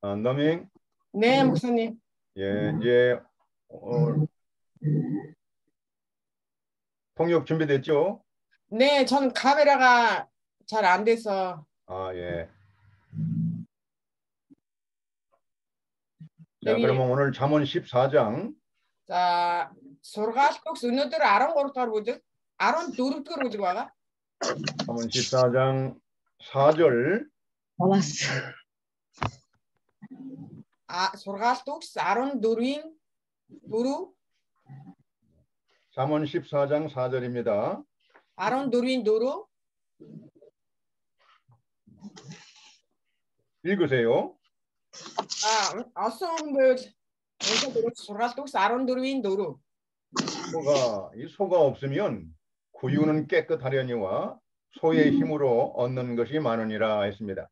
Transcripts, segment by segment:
너밍? 네, 목사님. 예, 이제 통역 준비됐죠? 네, 전 카메라가 잘 안 돼서. 예. 자, 저기, 그러면 오늘 잠언 14장. 자, сургаалт өгс өнөөдөр 13 дугаар бүлэг, 14 дугаар бүлэг байгаа. 잠언 14장 4절. сургаалт өгс 14-ийн 4, 잠언 14장 4절입니다. 14-ийн 4. 읽으세요. Олсон хүн байвал өнөөдөр сургаалт өгс 14-ийн 4. 이 소가 없으면 구유는 깨끗하려니와 소의 힘으로 얻는 것이 많으니라 했습니다.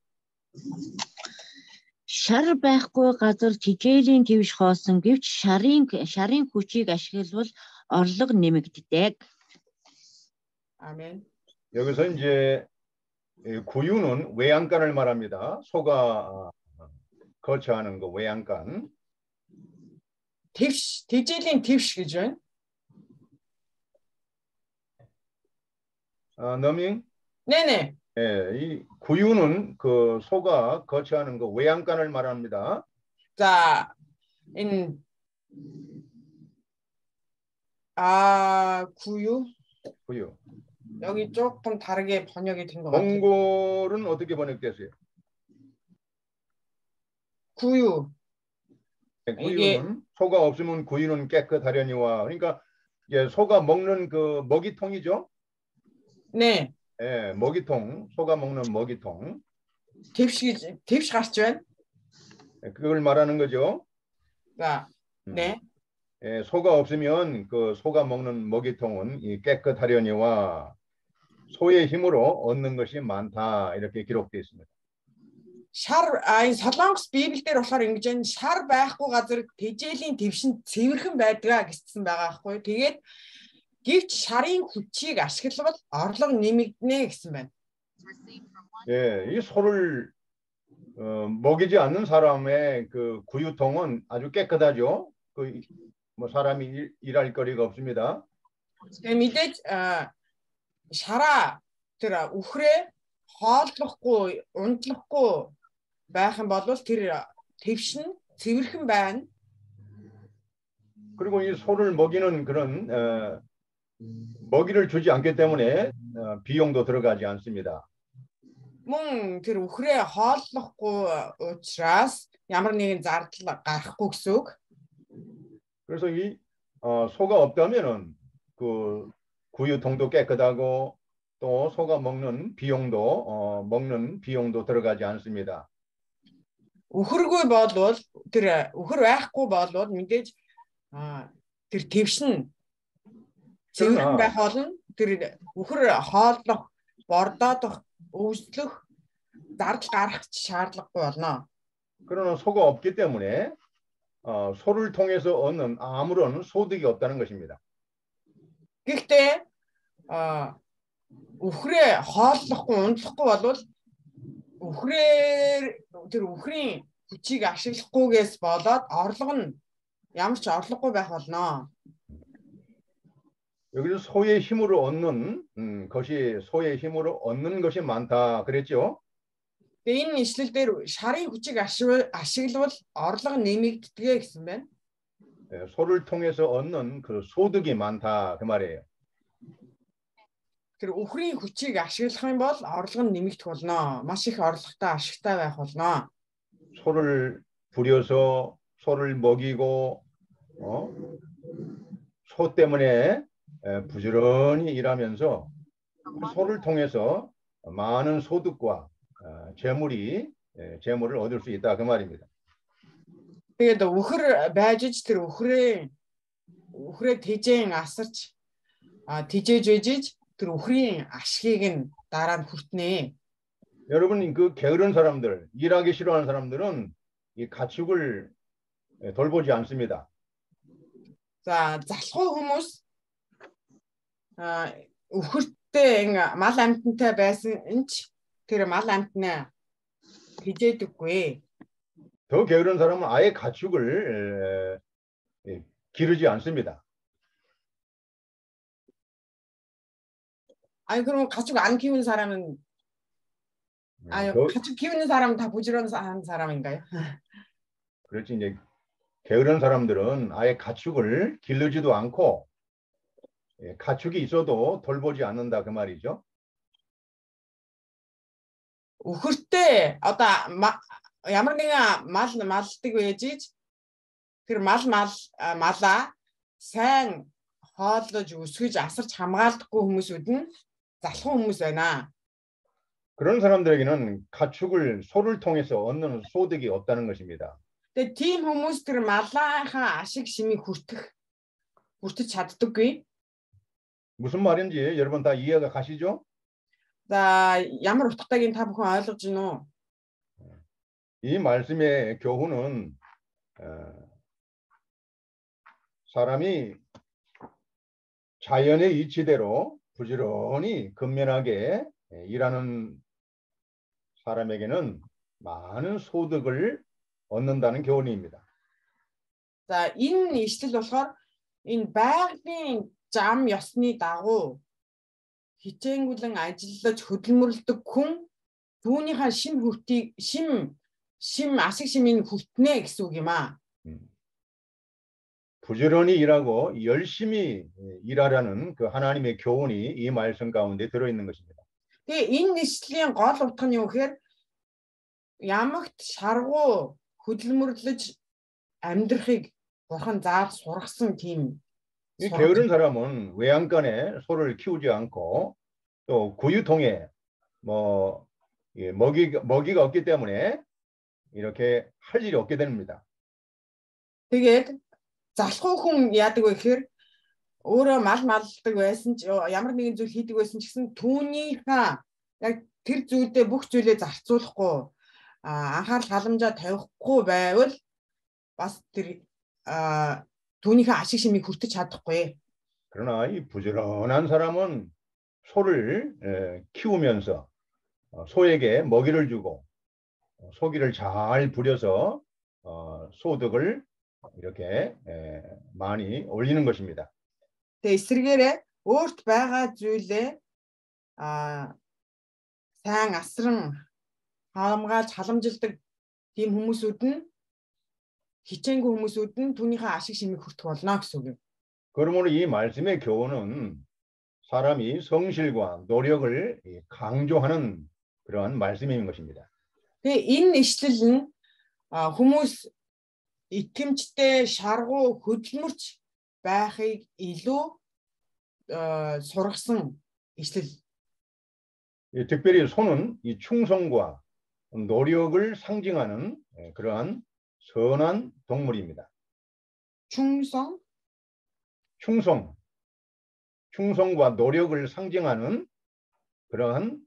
Шар байхгүй газар тижээлийн твш хоосон гэвч шарын хүчийг ашиглавал орлого нэмэгддэг. 아멘. 여기서 이제 구유는 외양간을 말합니다. 소가 거처하는 거 외양간. Твш, тижээлийн твш гэж байна. 너밍? 네네. 예, 이 구유는 그 소가 거처하는 그 외양간을 말합니다. 자, 구유. 여기 조금 다르게 번역이 된 것 같아요. 몽골은 어떻게 번역됐어요? 구유. 네, 구유는 소가 없으면 구유는 깨끗하려니와, 그러니까 이제 소가 먹는 그 먹이통이죠? 네. 예, 먹이통, 소가 먹는 먹이통. 딥시 가시죠? 그걸 말하는 거죠. 자, 네. 예, 소가 없으면 그 소가 먹는 먹이통은 깨끗하려니와 소의 힘으로 얻는 것이 많다, 이렇게 기록되어 있습니다. Солонгос Библиэлд болохоор ингэж энэ шар байхгүй газар тэжээлийн твшин цэвэрхэн байдгаа гэсэн байгаа байхгүй. Тэгээд гэвч шарын хүчийг ашиглавал орлого нэмэгдэнэ гэсэн байна. 예, 이 소를 먹이지 않는 사람의 그 구유통은 아주 깨끗하죠. 그 뭐 사람이 일할 거리가 없습니다. мэдээж шараа тэр үхрээ хооллохгүй, унтлахгүй байх юм бол тэр твш нь цэвэрхэн байна. 그리고 이 소를 먹이는 그런 먹이를 주지 않기 때문에 비용도 들어가지 않습니다. Мөн тэр үхрээ хооллохгүй учраас ямар нэгэн зардал гарахгүй гэсэн үг. 그래서 이 소가 없다면은 그 구유통도 깨끗하고 또 소가 먹는 비용도 들어가지 않습니다. Үхэргүй болвол тэр үхэр байхгүй болвол мэдээж тэр твшин цэвэрхэн байх болно. Тэр үхэр хооллох, бордоодох, өвслөх зардал гарах шаардлагагүй болно. 그러나 소가 없기 때문에 소를 통해서 얻는 아무런 소득이 없다는 것입니다. Гэхдээ үхрээ хооллохгүй, унтлахгүй болвол тэр үхрийн хүчийг ашиглахгүйгээс болоод орлого нь ямар ч орлогогүй байх болно. 여기서 소의 힘으로 얻는 것이 많다 그랬죠? Энэ ишлэл дээр шарын хүчийг ашиглавал орлого нэмэгддэг гэсэн байна. 소를 통해서 얻는 그 소득이 많다 그 말이에요. Тэр үхрийн хүчийг ашиглах юм бол орлого нь нэмэгдэх болно. Маш их орлоготой ашигтай байх болно. 소를 부려서 소를 먹이고 소 때문에 부지런히 일하면서 소를 통해서 많은 소득과 재물을 얻을 수 있다 그 말입니다. Тэгээд үхэр байж тэр үхрээ тэжээн асарч тэжээж байж тэр үхрийн ашгийг нь дараа нь хүртнэ. 여러분 그 게으른 사람들, 일하기 싫어하는 사람들은 이 가축을 돌보지 않습니다. За залхуу хүмүүс үхэртэй мал амьтантай байсан энэ ч тэр мал амьтнаа хижээдэггүй. 더 게으른 사람은 아예 가축을 기르지 않습니다. 아니 그럼 가축 안 키우는 사람은 아니 가축 키우는 사람은 다 부지런한 사람인가요? 그렇지. 이제 게으른 사람들은 아예 가축을 기르지도 않고 가축이 있어도 돌보지 않는다 그 말이죠. Үхэртэй одоо ямар нэгэн мал малдаг байж тэр малаа сайн хооллож өсгөж асарч хамгаалдаггүй хүмүүсүүд нь залхуу хүмүүс байна. 그런 사람들에게는 가축을 소를 통해서 얻는 소득이 없다는 것입니다. Тэгээ тийм хүмүүс тэр малынхаа ашиг шимийг хүртэж чаддаггүй. 무슨 말인지 여러분 다 이해가 가시죠? За ямар утгатайг та бүхэн ойлгож байна уу? 이 말씀의 교훈은 사람이 자연의 이치대로 부지런히 근면하게 일하는 사람에게는 많은 소득을 얻는다는 교훈입니다. За энэ ишлэл болохоор энэ байгалийн зам ёсны дагуу хичээнгүлэн ажиллаж хөдөлмөрлөдөг хүн түүнийхээ шим ашиг шимийг хүртнэ гэсэн үг юм аа. 부지런히 일하고 열심히 일하라는 그 하나님의 교훈이 이 말씀 가운데 들어 있는 것입니다. Тэгээ энэ ишлэлийн гол утга нь юу гэхээр ямагт шаргуу хөдөлмөрлөж амьдрахыг бурхан зааж сургасан тийм. 이 게으른 사람은 외양간에 소를 키우지 않고 또 구유통에 먹이가 없기 때문에 이렇게 할 일이 없게 됩니다. Тэгээд залхуу хүн яадаг вэ гэхээр өөрөө малдаг байсан ч ямар нэгэн зүйл хийдэг байсан ч гэсэн түүнийхээ яг тэр зүйлдээ бүх зүйлээ зарцуулахгүй анхаарал халамжаа тавихгүй байвал бас тэр түүнийхээ ашиг шимийг хүртэж чадахгүй. 그러나 이 부지런한 사람은 소를 키우면서 소에게 먹이를 주고 소기를 잘 부려서 소득을 이렇게 많이 올리는 것입니다. Тэгээ эсвэргээрээ өөрт байгаа зүйлээ сайн асран хамгаалж халамжилдаг тийм хүмүүсүүд нь хичээнгүй хүмүүсүүд нь түүнийхээ ашиг шимийг хүртэх болно гэсэн үг юм. 그러므로 이 말씀의 교훈은 사람이 성실과 노력을 강조하는 그러한 말씀인 것입니다. Тэгээ энэ ишлэл нь хүмүүс итгэмжтэй шаргуу хөдөлмөрч байхыг илүү сургасан ишлэл. 특별히 소는 이 충성과 노력을 상징하는 그러한 선한 동물입니다. 충성과 노력을 상징하는 그러한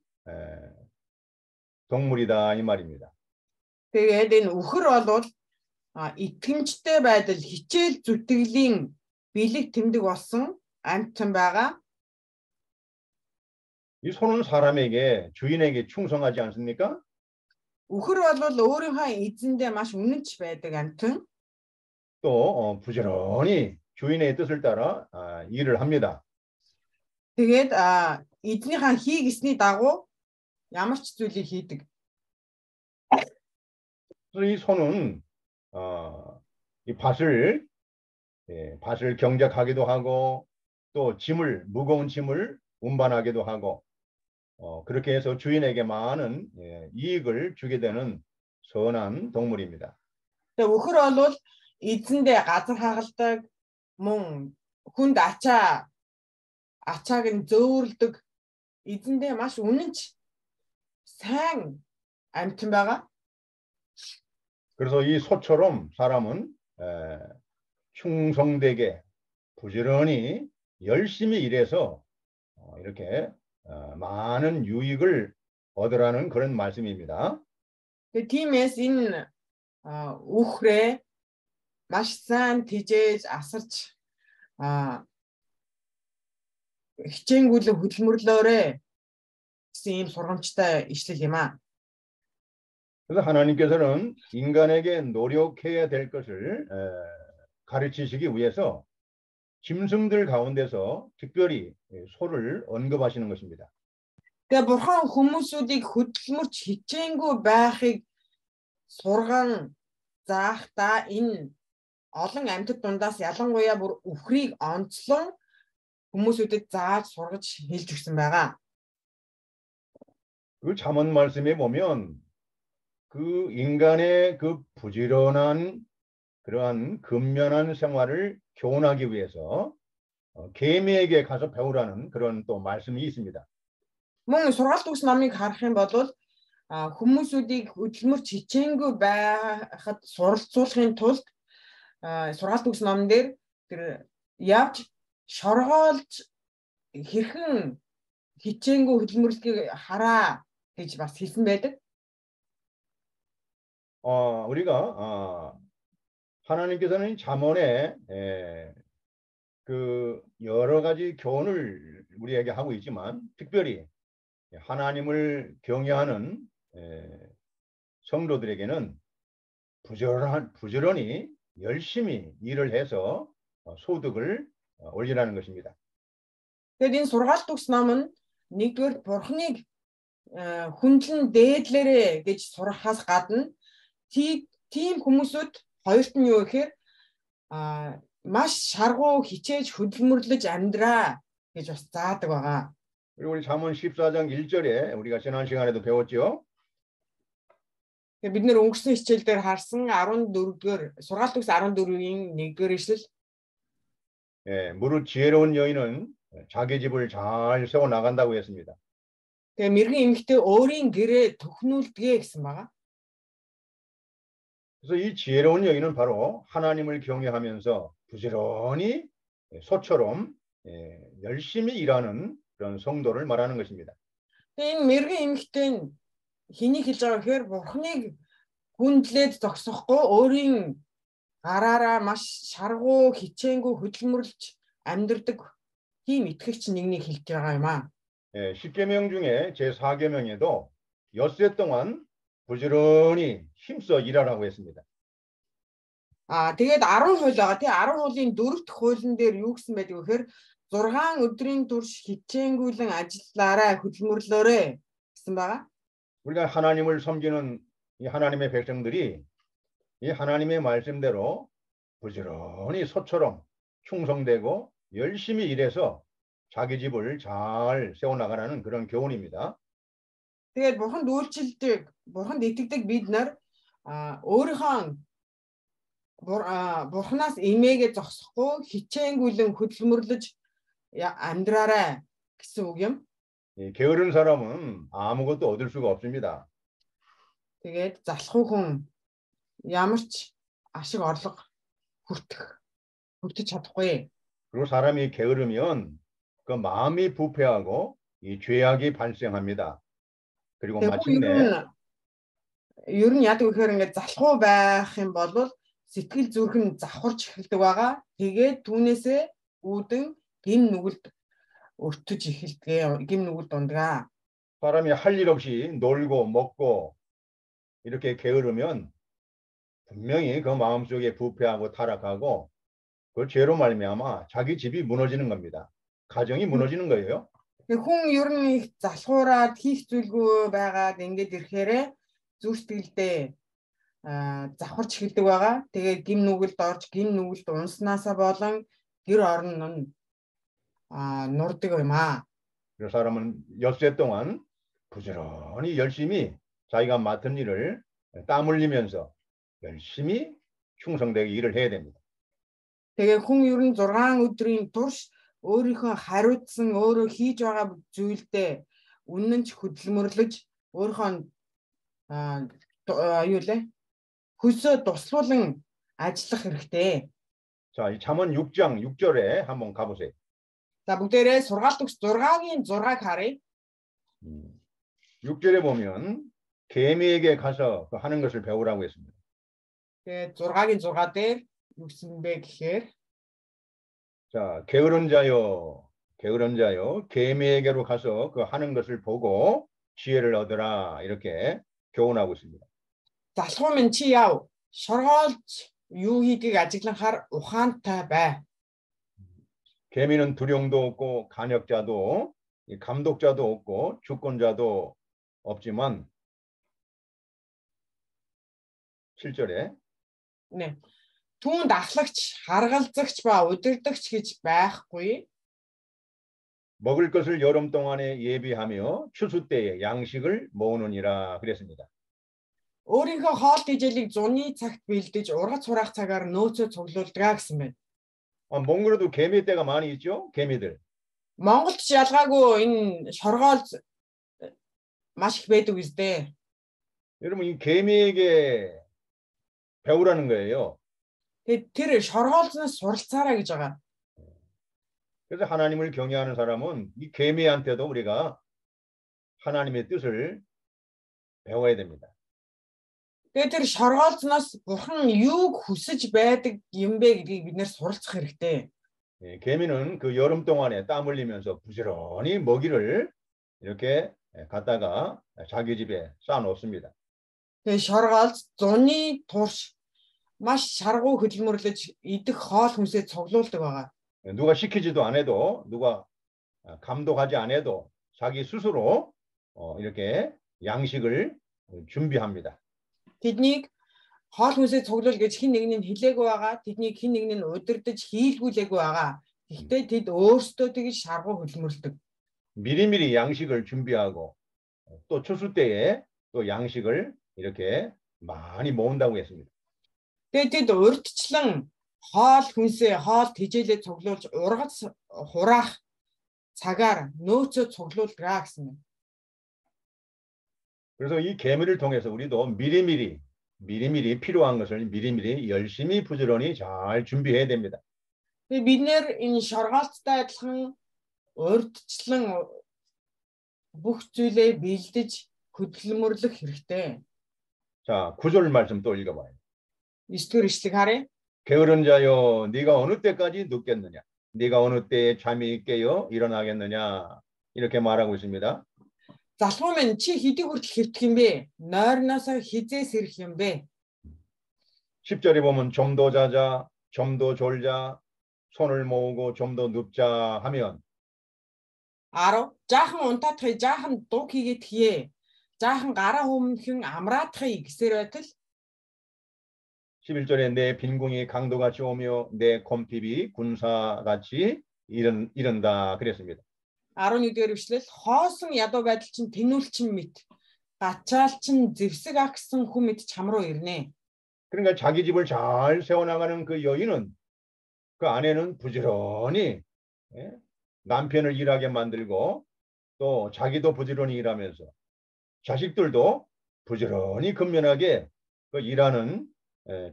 동물이다 이 말입니다. Тэгээд энэ үхэр бол итгэмжтэй байдал хичээл зүтгэлийн бэлэг тэмдэг болсон амьтан байгаа. 이 소는 사람에게 주인에게 충성하지 않습니까? Үхэр бол өөрийнхөө эзэндээ маш үнэнч байдаг амьтан. 또 부지런히 주인의 뜻을 따라 일을 합니다. Тэгээд эзнийхээ хийгсний дагуу ямар ч зүйлийг хийдэг. 이 소는 이 밭을 경작하기도 하고 또 무거운 짐을 운반하기도 하고 그렇게 해서 주인에게 많은 이익을 주게 되는 선한 동물입니다. Тэгээд үхэр бол эзэндээ газар хагалдаг, мөн хүнд ачааг нь зөөвөрлөдөг эзэндээ маш үнэнч сайн амьтан байгаа. 그래서 이 소처럼 사람은 충성되게 부지런히 열심히 일해서 이렇게 많은 유익을 얻으라는 그런 말씀입니다. Тиймээс энэ үхрээ маш сайн тижээж асарч хичээнгүйлэн хөдөлмөрлөөрэй гэсэн ийм сургамжтай ишлэл юм аа. 그래서 하나님께서는 인간에게 노력해야 될 것을 가르치시기 위해서 짐승들 가운데서 특별히 소를 언급하시는 것입니다. Тэгээ бурхан хүмүүсүүдийг хөдөлмөрч хичээнгүй байхыг сургаан заахдаа энэ олон амьтад дундаас ялангуяа бүр үхрийг онцлон хүмүүсүүдэд зааж сургаж хэлж өгсөн байгаа. 그 잠언 말씀에 보면 그 인간의 그 부지런한 그러한 근면한 생활을 교훈하기 위해서 개미에게 가서 배우라는 그런 또 말씀이 있습니다. Мөн сургаалт төгс номыг харах юм бол хүмүүсүүдийг хөдөлмөрч хичээнгүй байхад суралцуулахын тулд сургаалт төгс номон дээр тэр явж шоргоолж хэрхэн хичээнгүй хөдөлмөрлөхийг хараа гэж бас хэлсэн байдаг. 우리가 하나님께서는 잠언에 그 여러 가지 교훈을 우리에게 하고 있지만 특별히 하나님을 경외하는 성도들에게는 부지런히 열심히 일을 해서 소득을 올리라는 것입니다. Тэгэд энэ сургаалт төгс ном нь нэгдүгээр бурхныг хүндлэн дээдлэрээ гэж сурахаас гадна тийм хүмүүсүүд хоёрт нь юу гэхээр маш шаргуу хичээж хөдөлмөрлөж амьдраа гэж бас заадаг байгаа. 그리고 우리 잠언 14장 1절에 우리가 지난 시간에도 배웠죠. Тэгээд бид нэр өнгөрсөн хичээл дээр харсан 14-р сургаалт төгс 14-ийн 1-р ишлэл. 무릇 지혜로운 여인은 자기 집을 잘 세워 나간다고 했습니다. Тэгээд мэрэгэн эмэгтэй өөрийн гэрээ төхнүүлдэгэ гэсэн байгаа. 그래서 이 지혜로운 여인은 바로 하나님을 경외하면서 부지런히 소처럼 열심히 일하는 그런 성도를 말하는 것입니다. Энэ мэрэгэн эмэгтэй нь хэнийг хэлж байгаа гэхээр бурхныг хүндлээд зогсохгүй өөрийн гараараа маш шаргуу хичээнгүй хөдөлмөрлж амьдрдаг тийм итгэгч нэгнийг хэлж байгаа юм аа. 10계명 중에 제4계명에도 엿새 동안 부지런히 힘써 일하라고 했습니다. Тэгээд 10 хууль байгаа тий 10 хуулийн 4-р хуулийн дээр юу гэсэн байдаг вэ гэхээр 6 өдрийн турш хичээнгүйлэн ажиллаарай хөдөлмөрлөөрэй гэсэн байгаа. 우리가 하나님을 섬기는 이 하나님의 백성들이 이 하나님의 말씀대로 부지런히 소처럼 충성되고 열심히 일해서 자기 집을 잘 세워나가라는 그런 교훈입니다. Тэгээд бурханд үйлчлдэг, бурханд итгэдэг бид нар өөрийнхөө бурханаас эмээгээ зогсохгүй хичээнгүйлэн хөдөлмөрлөж амьдраарай гэсэн үг юм. 게으른 사람은 아무것도 얻을 수가 없습니다. Тэгээд залхуу хүн ямар ч ашиг орлого хүртэж чадахгүй. 그리고 사람이 게으르면 그 마음이 부패하고 이 죄악이 발생합니다. 그리고 마침내 ер нь яадаг вэхээр ингээд залхуу байх юм бол сэтгэл зүрх нь завхарч эхэлдэг байгаа. Тэгээд түүнээсээ үүдэн гим нүгэлд өртөж эхэлдэг. гим нүгэлд ундаг. 사람이 할 일 없이 놀고 먹고 이렇게 게으르면 분명히 그 마음속에 부패하고 타락하고 그 죄로 말미암아 자기 집이 무너지는 겁니다. 가정이 무너지는 거예요. хүн ер нь залхуураад хийх зүйлгүй байгаад ингээд ирэхээрээ зүрх сэтгэлдээ завхарч эхэлдэг байгаа. Тэгээд гим нүгэлд орж гим нүгэлд унснаасаа болон гэр орон нь нурдаг юм аа. 그 사람은 엿새 동안 부지런히 열심히 자기가 맡은 일을 땀 흘리면서 열심히 충성되게 일을 해야 됩니다. Тэгээд хүн ер нь 6 өдрийн турш өөрийнхөө хариуцсан өөрөө хийж байгаа зүйлдээ үнэн ч хөдөлмөрлөж өөрийнхөө юу лээ хөсөө туслуулан ажиллах хэрэгтэй. 자, 이 잠언 6장 6절에 한번 가보세요. За бүгдээрээ сургаалт төгс 6-гийн 6-ыг харъя. 6절에 보면 개미에게 가서 하는 것을 배우라고 했습니다. Тэгээд 6-гийн 6 дээр юу гэсэн бэ гэхээр 자, 게으른 자요, 개미에게로 가서 그 하는 것을 보고 지혜를 얻으라 이렇게 교훈하고 있습니다. залхуу минь чи яв. Шоргоолж юу хийдгийг ажигланхаар ухаантай бай. 개미는 두령도 없고 간역자도 감독자도 없고 주권자도 없지만 7절에 Нэ. Түүнд ахлагч, харгалзагч ба удирдагч гэж байхгүй. 먹을 것을 여름 동안에 예비하며 추수 때에 양식을 모으느니라 그랬습니다. Өөрийнхөө хоол тэжээлийг зуны цагт бэлдэж ургац хураах цагаар нөөцөө цуглуулдаг гэсэн байна. 몽골에도 개미 떼가 많이 있죠? 개미들. Монголд ч ялгаагүй энэ шоргоол маш их байдаг үстэй. 여러분 이 개미에게 배우라는 거예요. Тэгээд тэр шоргоолзноос суралцаарай гэж байгаа. 그래서 하나님을 경외하는 사람은 이 개미한테도 우리가 하나님의 뜻을 배워야 됩니다. Тэгээд тэр шоргоолзноос бурхан юуг хүсэж байдаг юм бэ гэдгийг бид нэр суралцах хэрэгтэй. 개미는 그 여름 동안에 땀 흘리면서 부지런히 먹이를 이렇게 갖다가 자기 집에 쌓아놓습니다. Тэгээд шоргоолз зуны турш маш шаргуу хөдөлмөрлөж идэх хоол хүнсээ цуглуулдаг байгаа. 누가 시키지도 안 해도 누가 감독하지 안 해도 자기 스스로 이렇게 양식을 준비합니다. Тэднийг хоол хүнсээ цуглуул гэж хэн нэг нь хэлээгүй байгаа. Тэднийг хэн нэг нь удирдах хийлгүүлээгүй байгаа. Гэхдээ тэд өөрсдөө тэгж шаргуу хөдөлмөрлөдөг. 미리미리 양식을 준비하고 또 추수 때에 또 양식을 이렇게 많이 모은다고 했습니다. Тэгээд тэд урьдчилан хоол хүнсээ хоол тэжээлээ цуглуулж ургац хураах цагаар нөөцөө цуглуулдаг гэсэн юм. 그래서 이 개미를 통해서 우리도 미리미리 필요한 것을 미리미리 열심히 부지런히 잘 준비해야 됩니다. Тэгээд бид нэр энэ шоргоолцтой адилхан урьдчилан бүх зүйлээ бэлдэж хөдөлмөрлөх хэрэгтэй. 자, 9절 말씀 또 읽어봐요. 9-р ишлэг харъя. 게으른 자여, 네가 어느 때까지 눕겠느냐? 네가 어느 때에 잠이 깨어 일어나겠느냐? 이렇게 말하고 있습니다. Залхуу минь чи хэдий хүртэл хэвтэх юм бэ? Нойрноосоо хизээс ирэх юм бэ? 10절에 보면 좀 더 자자, 좀 더 졸자, 손을 모으고 좀 더 눕자 하면 10 жаахан унтаадахыг жаахан дуг хийгээд хие. Жаахан гараа хөмнөхөн амраадахыг гэсээр байтал 11절에 내 빈궁이 강도같이 오며 내 곰핍이 군사같이 이른다 그랬습니다. 11-р эшлэл хоосон ядуу байдал чинь тэнүүлчин мэт гачаалчин зэвсэг агсан хүн мэт чам руу ирнэ. 그러니까 자기 집을 잘 세워나가는 그 여인은 그 아내는 부지런히 남편을 일하게 만들고 또 자기도 부지런히 일하면서 자식들도 부지런히 근면하게 그 일하는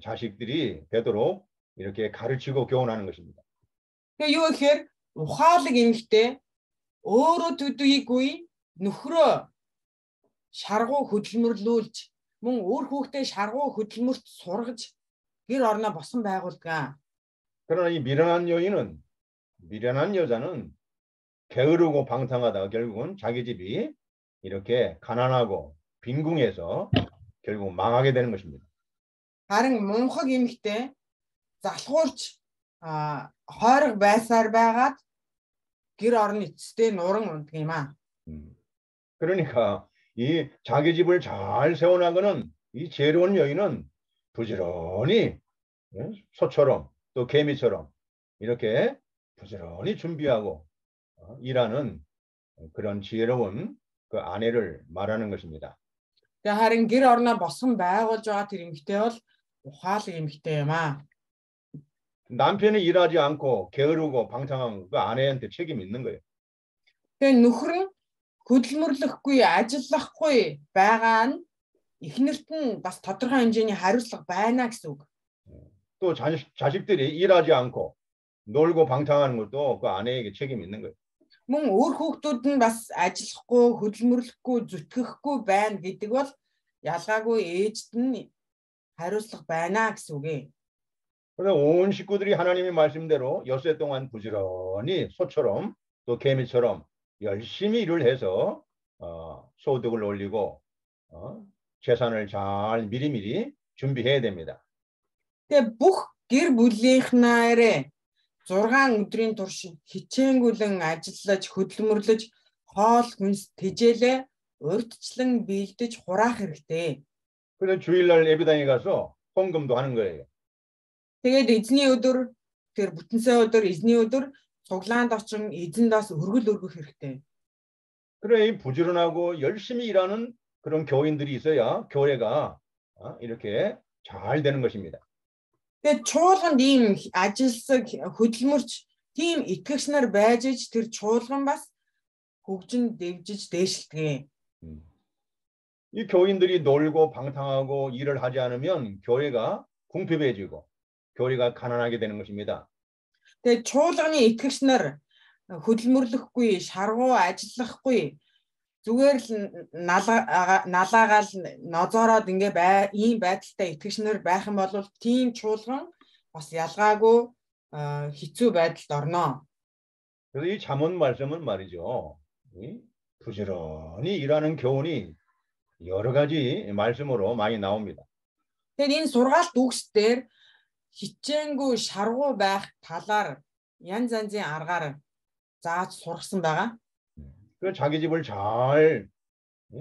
자식들이 되도록 이렇게 가르치고 교훈하는 것입니다. Тэгээ юу гэхээр ухаалаг эмэгтэй өөрөө төдийгүй нөхрөө шаргуу хөдөлмөрлүүлж мөн өөр хүүхдээ шаргуу хөдөлмөрт сургаж гэр орноо босон байгуулдаг. 그러나 이 미련한 여자는 게으르고 방탕하다가 결국은 자기 집이 이렇게 가난하고 빈궁해서 결국 망하게 되는 것입니다. Харин мунхаг эмэгтэй залхуурч хойрог байсаар байгаад гэр орны эцэстээ нуран ундаг юм аа. 그러니까 이 자기 집을 잘 세워나가는 이 지혜로운 여인은 부지런히 소처럼 또 개미처럼 이렇게 부지런히 준비하고 일하는 그런 지혜로운 그 아내를 말하는 것입니다. Тэгээ харин гэр орноо босгон байгуулж байгаа тэр эмэгтэй бол ухаалаг эмэгтэй юм аа. 남편이 일하지 않고 게으르고 방탕한 그 아내한테 책임이 있는 거예요. Тэгээ нөхөр нь хөдөлмөрлөхгүй, ажиллахгүй байгаа нь эхнэрт нь бас тодорхой хэмжээний хариуцлага байна гэсэн үг. 또 자식들이 일하지 않고 놀고 방탕하는 것도 그 아내에게 책임이 있는 거예요. Мөн өөр хүүхдүүд нь бас ажиллахгүй, хөдөлмөрлөхгүй, зүтгэхгүй байна гэдэг бол ялгаагүй ээжд нь хариуцлага байна гэсэн үг ээ. 그래서 온 식구들이 하나님의 말씀대로 엿새 동안 부지런히 소처럼 또 개미처럼 열심히 일을 해서 소득을 올리고 재산을 잘 미리미리 준비해야 됩니다. Тэгээ бүх гэр бүлийнхнаарээ 6 өдрийн турш хичээнгүлэн ажиллаж хөдөлмөрлөж хоол хүнс тэжээлээ урьдчилан бэлдэж хураах хэрэгтэй. 그래서 주일날 예배당에 가서 헌금도 하는 거예요. Тэгээд эзний өдөр тэр бүтэнсэ өдөр эзний өдөр цуглаанд очин эзэнд бас өргөл өргөх хэрэгтэй. 그래 이 부지런하고 열심히 일하는 그런 교인들이 있어야 교회가 이렇게 잘 되는 것입니다. Тэгээд чуулганд ийм ажилсаг хөдөлмөрч тийм итгэгч нар байж ич тэр чуулган бас хөгжин дэвжиж дээшлдэг. 이 교인들이 놀고 방탕하고 일을 하지 않으면 교회가 궁핍해지고 교회가 가난하게 되는 것입니다. Тэгээд чуулганы итгэгч нар хөдөлмөрлөхгүй, шаргуу ажиллахгүй зүгээр л налаагаал нозоороод ингээ ийм байдалтай итгэгч нар байх юм бол тийм чуулган бас ялгаагүй хэцүү байдалд орно. 그래서 이 잠언 말씀은 말이죠. 부지런히 일하는 교훈이 여러 가지 말씀으로 많이 나옵니다. Тэгээд энэ сургаалт үгсээр хичээнгүй шаргуу байх талаар янз янзын аргаар зааж сургасан байгаа. 그 자기 집을 잘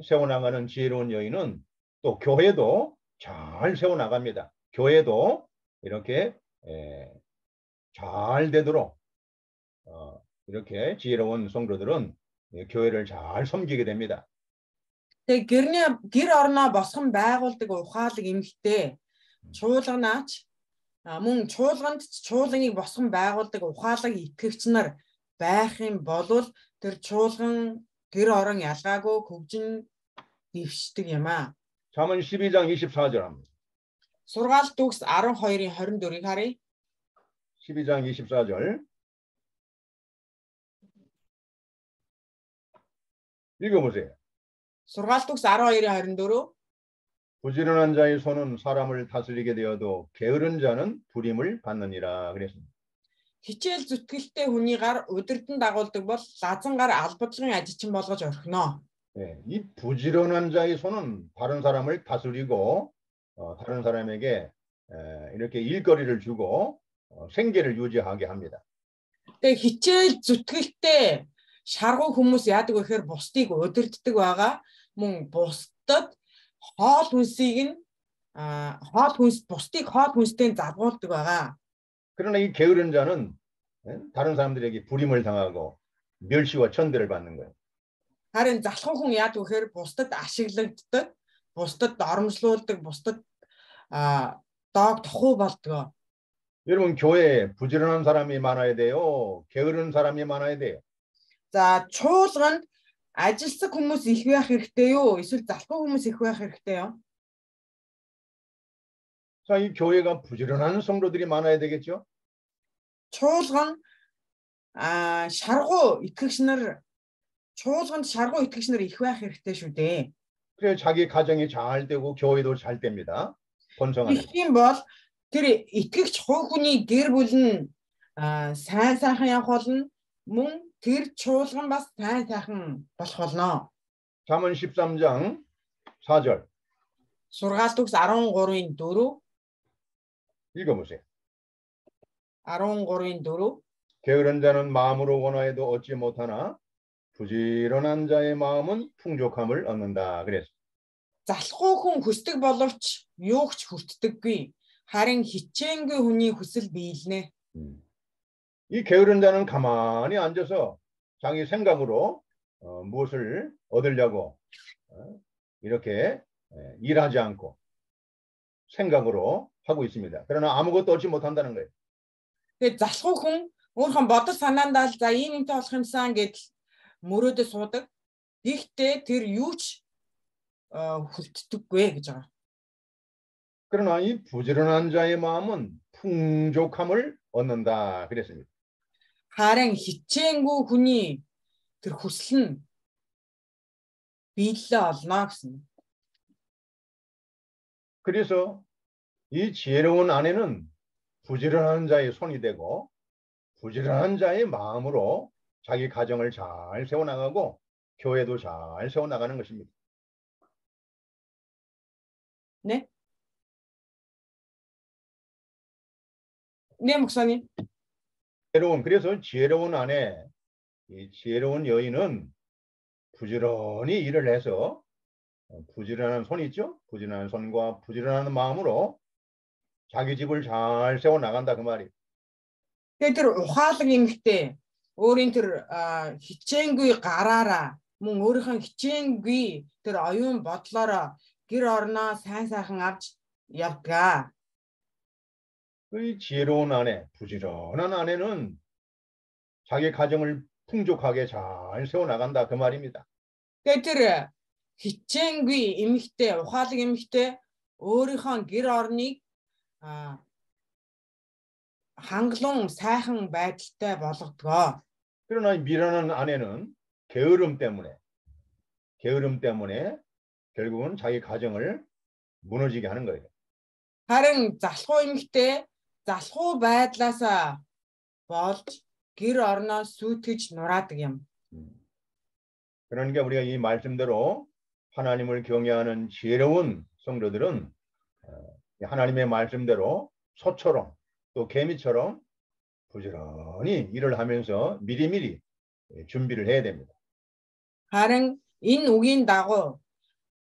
세워나가는 지혜로운 여인은 또 교회도 잘 세워나갑니다. 교회도 이렇게 잘 되도록 이렇게 지혜로운 성도들은 교회를 잘 섬기게 됩니다. Тэгээд гэр орноо босгон байгуулдаг ухаалаг эмэгтэй чуулганаач мөн чуулганд чуулганыг босгон байгуулдаг ухаалаг итгэгч нар байх юм бол тэр чуулган гэр орон ялгаагүй хөгжин дэвшдэг юм аа. 잠언 12장 24절 합니다. Сургаалт үгс 12-ийн 24-ыг харъя. 12장 24절 읽어보세요. Сургаалт үгс 12-ийн 24. 부지런한 자의 손은 사람을 다스리게 되어도 게으른 자는 부림을 받느니라 그랬습니다. Хичээл зүтгэлтэй хүний гар удирдан дагуулдаг бол лазан гар албадлагын ажилчин болгож орхино. 네, 이 부지런한 자의 손은 다른 사람을 다스리고 다른 사람에게 이렇게 일거리를 주고 생계를 유지하게 합니다. Тэгээ хичээл зүтгэлтэй шаргуу хүмүүс яадаг вэ гэхээр бусдыг удирддаг байгаа. Мөн бусдад хоол хүнсийг бусдыг хоол хүнстэй залгуулдаг байгаа. 그러나 이 게으른 자는 다른 사람들에게 부림을 당하고 멸시와 천대를 받는 거예요. Харин залхуу хүн яадаг вэ гэхээр бусдад ашиглагддаг, бусдад доромжлуулдаг, бусдад дог тохуу болдог. 여러분 교회에 부지런한 사람이 많아야 돼요. 게으른 사람이 많아야 돼요. За чуулганд ажилсаг хүмүүс их байх хэрэгтэй юу? Эсвэл залхуу хүмүүс их байх хэрэгтэй юу? 자, 이 교회가 부지런한 성도들이 많아야 되겠죠? Чуулганд шаргуу итгэгч нар их байх хэрэгтэй шүү дээ. 그래 자기 가정이 잘 되고 교회도 잘 됩니다. 번성하는. Тэгэх юм бол тэр итгэгч хувь хүний гэр бүл нь сайн сайхан явах болно. Мөн тэр чуулган бас сайн сайхан болох болно. 잠언 13장 4절. Сургаалт үгс 13-ийн 4. 읽어보세요. 13-ийн 4. 게으른 자는 마음으로 원하여도 얻지 못하나 부지런한 자의 마음은 풍족함을 얻는다. 그랬어. Залхуу хүн хүсдэг боловч юугч хүртдэггүй. Харин хичээнгүй хүний хүсэл биелнэ. 이 게으른 자는 가만히 앉아서 자기 생각으로 무엇을 얻으려고 이렇게 일하지 않고 생각으로 하고 있습니다. 그러나 아무것도 얻지 못한다는 거예요. Тэгээд залхуу хүн өөрхөн бодол санаандаа л за ийм юмтай болох юмсан гэж мөрөөдө суудаг. Гэхдээ тэр юу ч хүртдэггүй гэж байгаа. 그러나 이 부지런한 자의 마음은 풍족함을 얻는다. 그랬습니다. Харин хичээнгүй хүний тэр хүсэл нь биелэлээ олно гэсэн. 그래서 이 지혜로운 아내는 부지런한 자의 손이 되고 부지런한 자의 마음으로 자기 가정을 잘 세워나가고 교회도 잘 세워나가는 것입니다. 네? 네, 목사님. 그래서 지혜로운 아내, 이 지혜로운 여인은 부지런히 일을 해서 부지런한 손 있죠? 부지런한 손과 부지런한 마음으로 자기 집을 잘 세워 나간다 그 말이. Тэр ухаалаг эмэгтэй өөрийн тэр хичээнгүй гараараа мөн өөрийнхөө хичээнгүй тэр оюун бодлороо гэр орноо сайн сайхан авч явдгаа. 그 지혜로운 아내, 부지런한 아내는 자기 가정을 풍족하게 잘 세워 나간다 그 말입니다. Тэр хичээнгүй эмэгтэй ухаалаг эмэгтэй өөрийнхөө гэр орныг 한글용 сайхан байдалтай болгодгоо. 그러나 미련한 아내는 게으름 때문에 결국은 자기 가정을 무너지게 하는 거예요. харин залхуу эмэгтэй залхуу байдлаасаа болж гэр орноо сүйтгэж нураадаг юм. 그러니까 우리가 이 말씀대로 하나님을 경외하는 지혜로운 성도들은 하나님의 말씀대로 소처럼 또 개미처럼 부지런히 일을 하면서 미리미리 준비를 해야 됩니다. харин энэ үгийн дагуу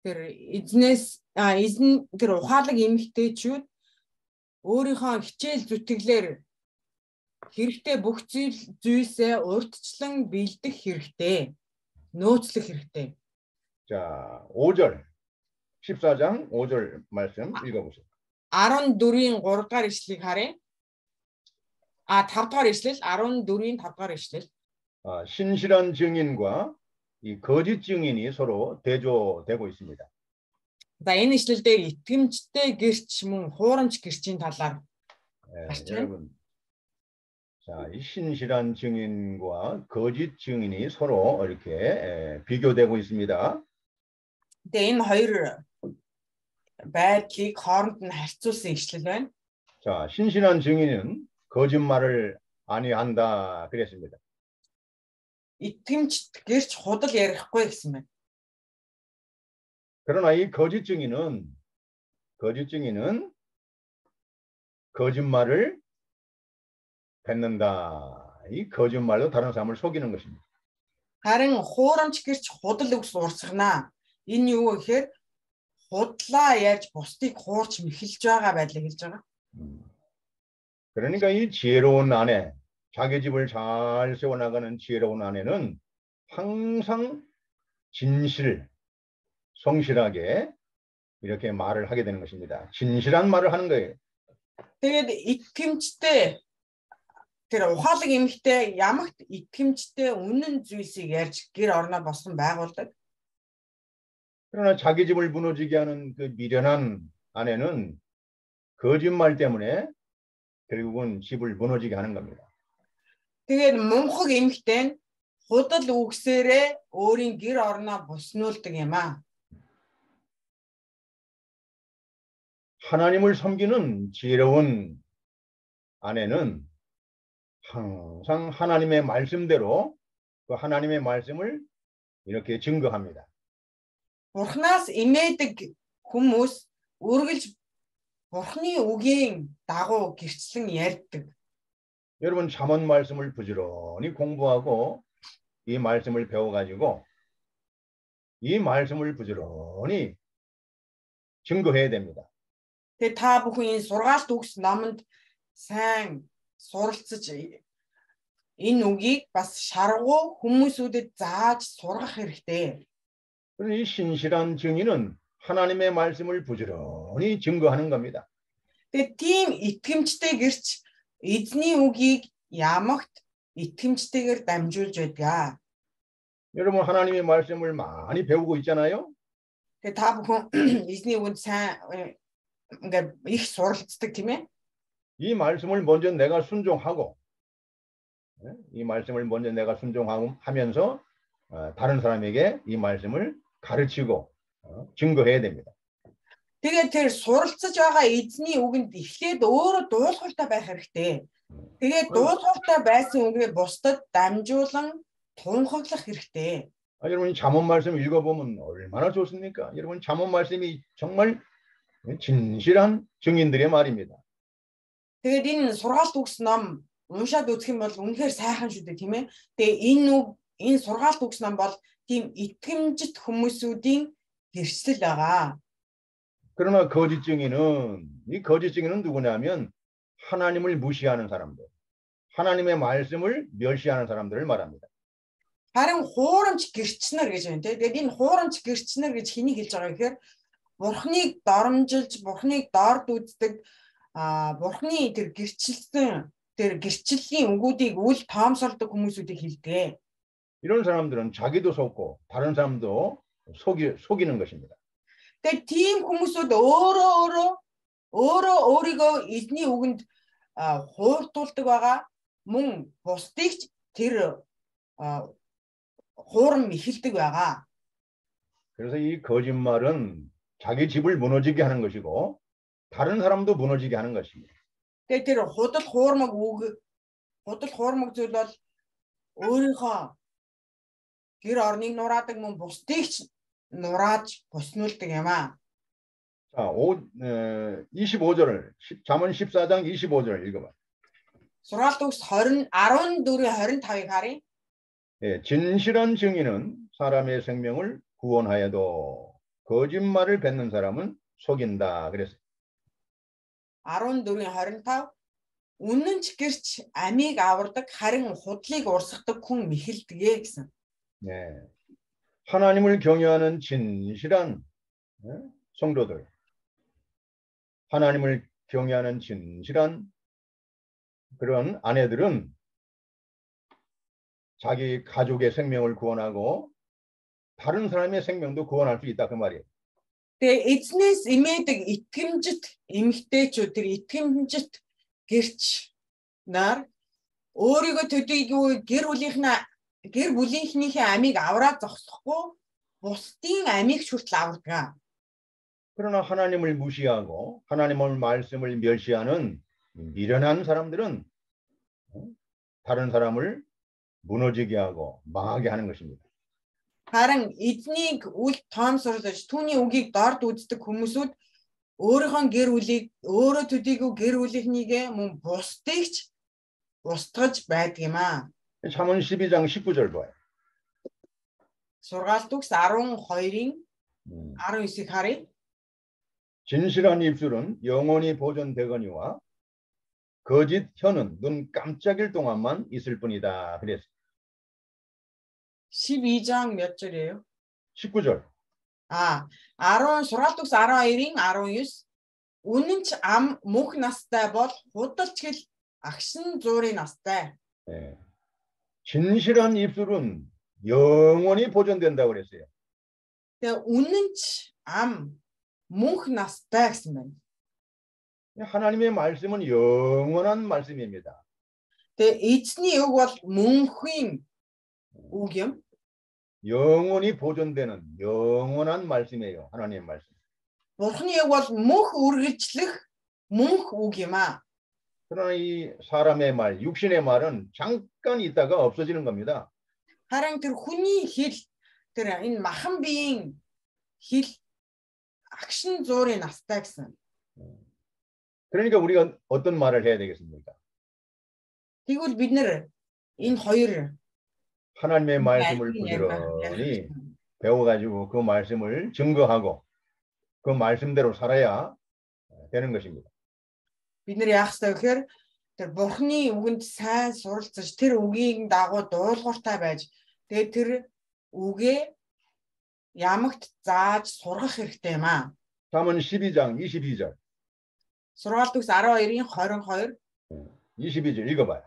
тэр эзэн тэр ухаалаг эмэгтэйчүүд өөрийнхөө хичээл зүтгэлээр хэрэгтэй бүх зүйлсээ урьдчилан бэлдэх хэрэгтэй. нөөцлөх хэрэгтэй. 자, 5절 14장 5절 말씀 읽어보세요. 14-ийн 3 дахь ишлэгийг харъя. 5 дахь ишлэл 14-ийн 5 дахь ишлэл. 신실한 증인과 이 거짓 증인이 서로 대조되고 있습니다. За энэ ишлэл дээр итгэмжтэй гэрч мөн хуурамч гэрчийн талаар 여러분, 자, 이 신실한 증인과 거짓 증인이 서로 이렇게 비교되고 있습니다. 근데 энэ хоёр байдлыг хооронд нь харьцуулсан ишлэл байна. 자, 신실한 증인은 거짓말을 아니한다 그랬습니다. 이тгэмжт гэрч худал ярихгүй гэсэн байна. 그러나 이 거짓 증인은 거짓말을 뱉는다. 이 거짓말로 다른 사람을 속이는 것입니다. харин хуурамч гэрч худал үгс урсгана. Энэ юу гэхээр худлаа ярьж бусдыг хуурч мэхэлж байгаа байдлыг хэлж байгаа. 그러니까 이 지혜로운 아내, 자기 집을 잘 세워나가는 지혜로운 아내는 항상 성실하게 이렇게 말을 하게 되는 것입니다. 진실한 말을 하는 거예요. Тэгээд итгэмжтэй тэр ухаалаг эмэгтэй ямагт итгэмжтэй үнэн зүйлсийг ярьж гэр орноо болсон байгуулдаг. 그러나 자기 집을 무너지게 하는 그 미련한 아내는 거짓말 때문에 결국은 집을 무너지게 하는 겁니다. Тэгээд мунхаг эмэгтэй нь худал үгсээрээ өөрийн гэр орноо буснуулдаг юм аа. 하나님을 섬기는 지혜로운 아내는 항상 하나님의 말씀대로 그 하나님의 말씀을 이렇게 증거합니다. Бурханаас имээдэг хүмүүс үргэлж Бурханы үгийн дагуу гэрчлэн ярьдаг. 여러분 잠언 말씀을 부지런히 공부하고 이 말씀을 배워가지고 이 말씀을 부지런히 증거해야 됩니다. Тэгээд та бүхэн энэ сургаалт үгс номонд сайн суралцж энэ үгийг бас шаргуу хүмүүсүүдэд зааж сургах хэрэгтэй. 이 신실한 증인은 하나님의 말씀을 부지런히 증거하는 겁니다. Тэгээд тийм итгэмжтэй гэрч эзний үгийг ямагт итгэмжтэйгээр дамжуулж байдаг. 여러분 하나님의 말씀을 많이 배우고 있잖아요. Тэгээд та бүхэн эзний үгэнд сайн ингээд их суралцдаг тийм ээ. 이 말씀을 먼저 내가 순종하고 하면서 다른 사람에게 이 말씀을 가르치고 증거해야 됩니다. Тэгээд тэр суралцж байгаа эзний үгэнд эхлээд өөрөө дуулууртай байх хэрэгтэй. Тэгээд дуулууртай байсан үгээ бусдад дамжуулан тунхаглах хэрэгтэй. 여러분 잠언 말씀 읽어보면 얼마나 좋습니까? 여러분 잠언 말씀이 정말 진실한 증인들의 말입니다. Тэгээд энэ сургаалт үгс ном уншаад үзэх юм бол үнэхээр сайхан шүү дээ, тийм ээ. Тэгээд энэ сургаалт үгс ном бол тийм итгэмжит хүмүүсүүдийн гэрчлэл байгаа. 그러나 거짓 증인은 이 거짓 증인은 누구냐면 하나님을 무시하는 사람들, 하나님의 말씀을 멸시하는 사람들을 말합니다. Харин хуурамч гэрчнэр гэж байна, тийм. Тэгээд энэ хуурамч гэрчнэр гэж хэнийг хэлж байгаа гэхээр Бурхныг доромжилж, Бурхныг дорд үздэг, Бурхны тэр гэрчлэлийн үгүүдийг үл тоомсолдог хүмүүсүүдийг хэлдэг. 이런 사람들은 자기도 속고 다른 사람도 속이는 것입니다. Тэгээд тийм хүмүүсүүд өөрийгөө эзний үгэнд хууртуулдаг байгаа. Мөн бусдыг ч тэр хуурам ихэлдэг байгаа. 그래서 이 거짓말은 자기 집을 무너지게 하는 것이고 다른 사람도 무너지게 하는 것입니다. Тэгээд тэр худал хуурмаг зүйл бол өөрийнхөө гэр орныг нураадаг, мөн бусдыг ч нурааж боснуулдаг юм аа. 자, 25절을 잠언 14장 25절을 읽어봐. Сургаалт үгс 14:25-ыг харъя. 예, 진실한 증인은 사람의 생명을 구원하여도 거짓말을 뱉는 사람은 속인다. 그랬어요. 14:25 үнэн ч гэрч амийг авардаг, харин худлыг урсгадаг хүн мэхэлдэгэ гэсэн. 네, 하나님을 경외하는 진실한 성도들, 하나님을 경외하는 진실한 그런 아내들은 자기 가족의 생명을 구원하고 다른 사람의 생명도 구원할 수 있다 그 말이에요. Тэгээ эзнээс имээдэг итгэмжит эмэгтэйчүүд, тэр итгэмжит гэрч нар өөрийгөө төдийгүй гэр бүлийнхнийхээ амийг авраад зогсохгүй бусдын амийг хүртэл авардаг. 그러나 하나님을 무시하고 하나님의 말씀을 멸시하는 미련한 사람들은 다른 사람을 무너지게 하고 망하게 하는 것입니다. Харин эзнийг үл тоомсорлож түүний үгийг дорд үздэг хүмүүсүүд өөрийнхөө гэр бүлийг өөрөө төдийгүй гэр бүлийнхнийгээ мөн бусдыг ч устгаж байдаг юм аа. 잠언 12장 19절 봐요. Сургаалт үгс 12-ийн 19-ыг харъя. 진실한 입술은 영원히 보존되거니와 거짓 혀는 눈 깜짝일 동안만 있을 뿐이다. 그랬어요. 12장 몇 절이에요? 19절. сургаалт үгс 12-ийн 19. Үнэн ч ам мөнх настай бол худалч гэл агшин зуурын настай. 네. 진실한 입술은 영원히 보존된다고 그랬어요. Тэгээ үнэн ч ам мөнх настай гэсэн байна. 하나님의 말씀은 영원한 말씀입니다. Тэгээ эзний үг бол мөнхийн үг юм. 영원히 보존되는 영원한 말씀이에요. 하나님의 말씀. Бурхны үг бол мөнх үргэлжлэх мөнх үг юм аа. 그러나 이 사람의 말, 육신의 말은 잠깐 있다가 없어지는 겁니다. Харин тэр хүний хэл, тэр энэ махан биеийн хэл агшин зуурын настай гэсэн. 그러니까 우리가 어떤 말을 해야 되겠습니까? Тэгвэл бид нэр энэ хоёр 하나님의 말씀을 부지런히 배워가지고 그 말씀을 증거하고 그 말씀대로 살아야 되는 것입니다. бид нэр яах ёстой гэхээр тэр Бурхны үгэнд сайн суралцаж тэр үгийг дагуу дуулууртай байж тэгээд тэр үгээ ямагт зааж сургах хэрэгтэй юм аа. 잠언 12장 22절. Сургаалт үгс 12-ийн 22. 22절 읽어봐요.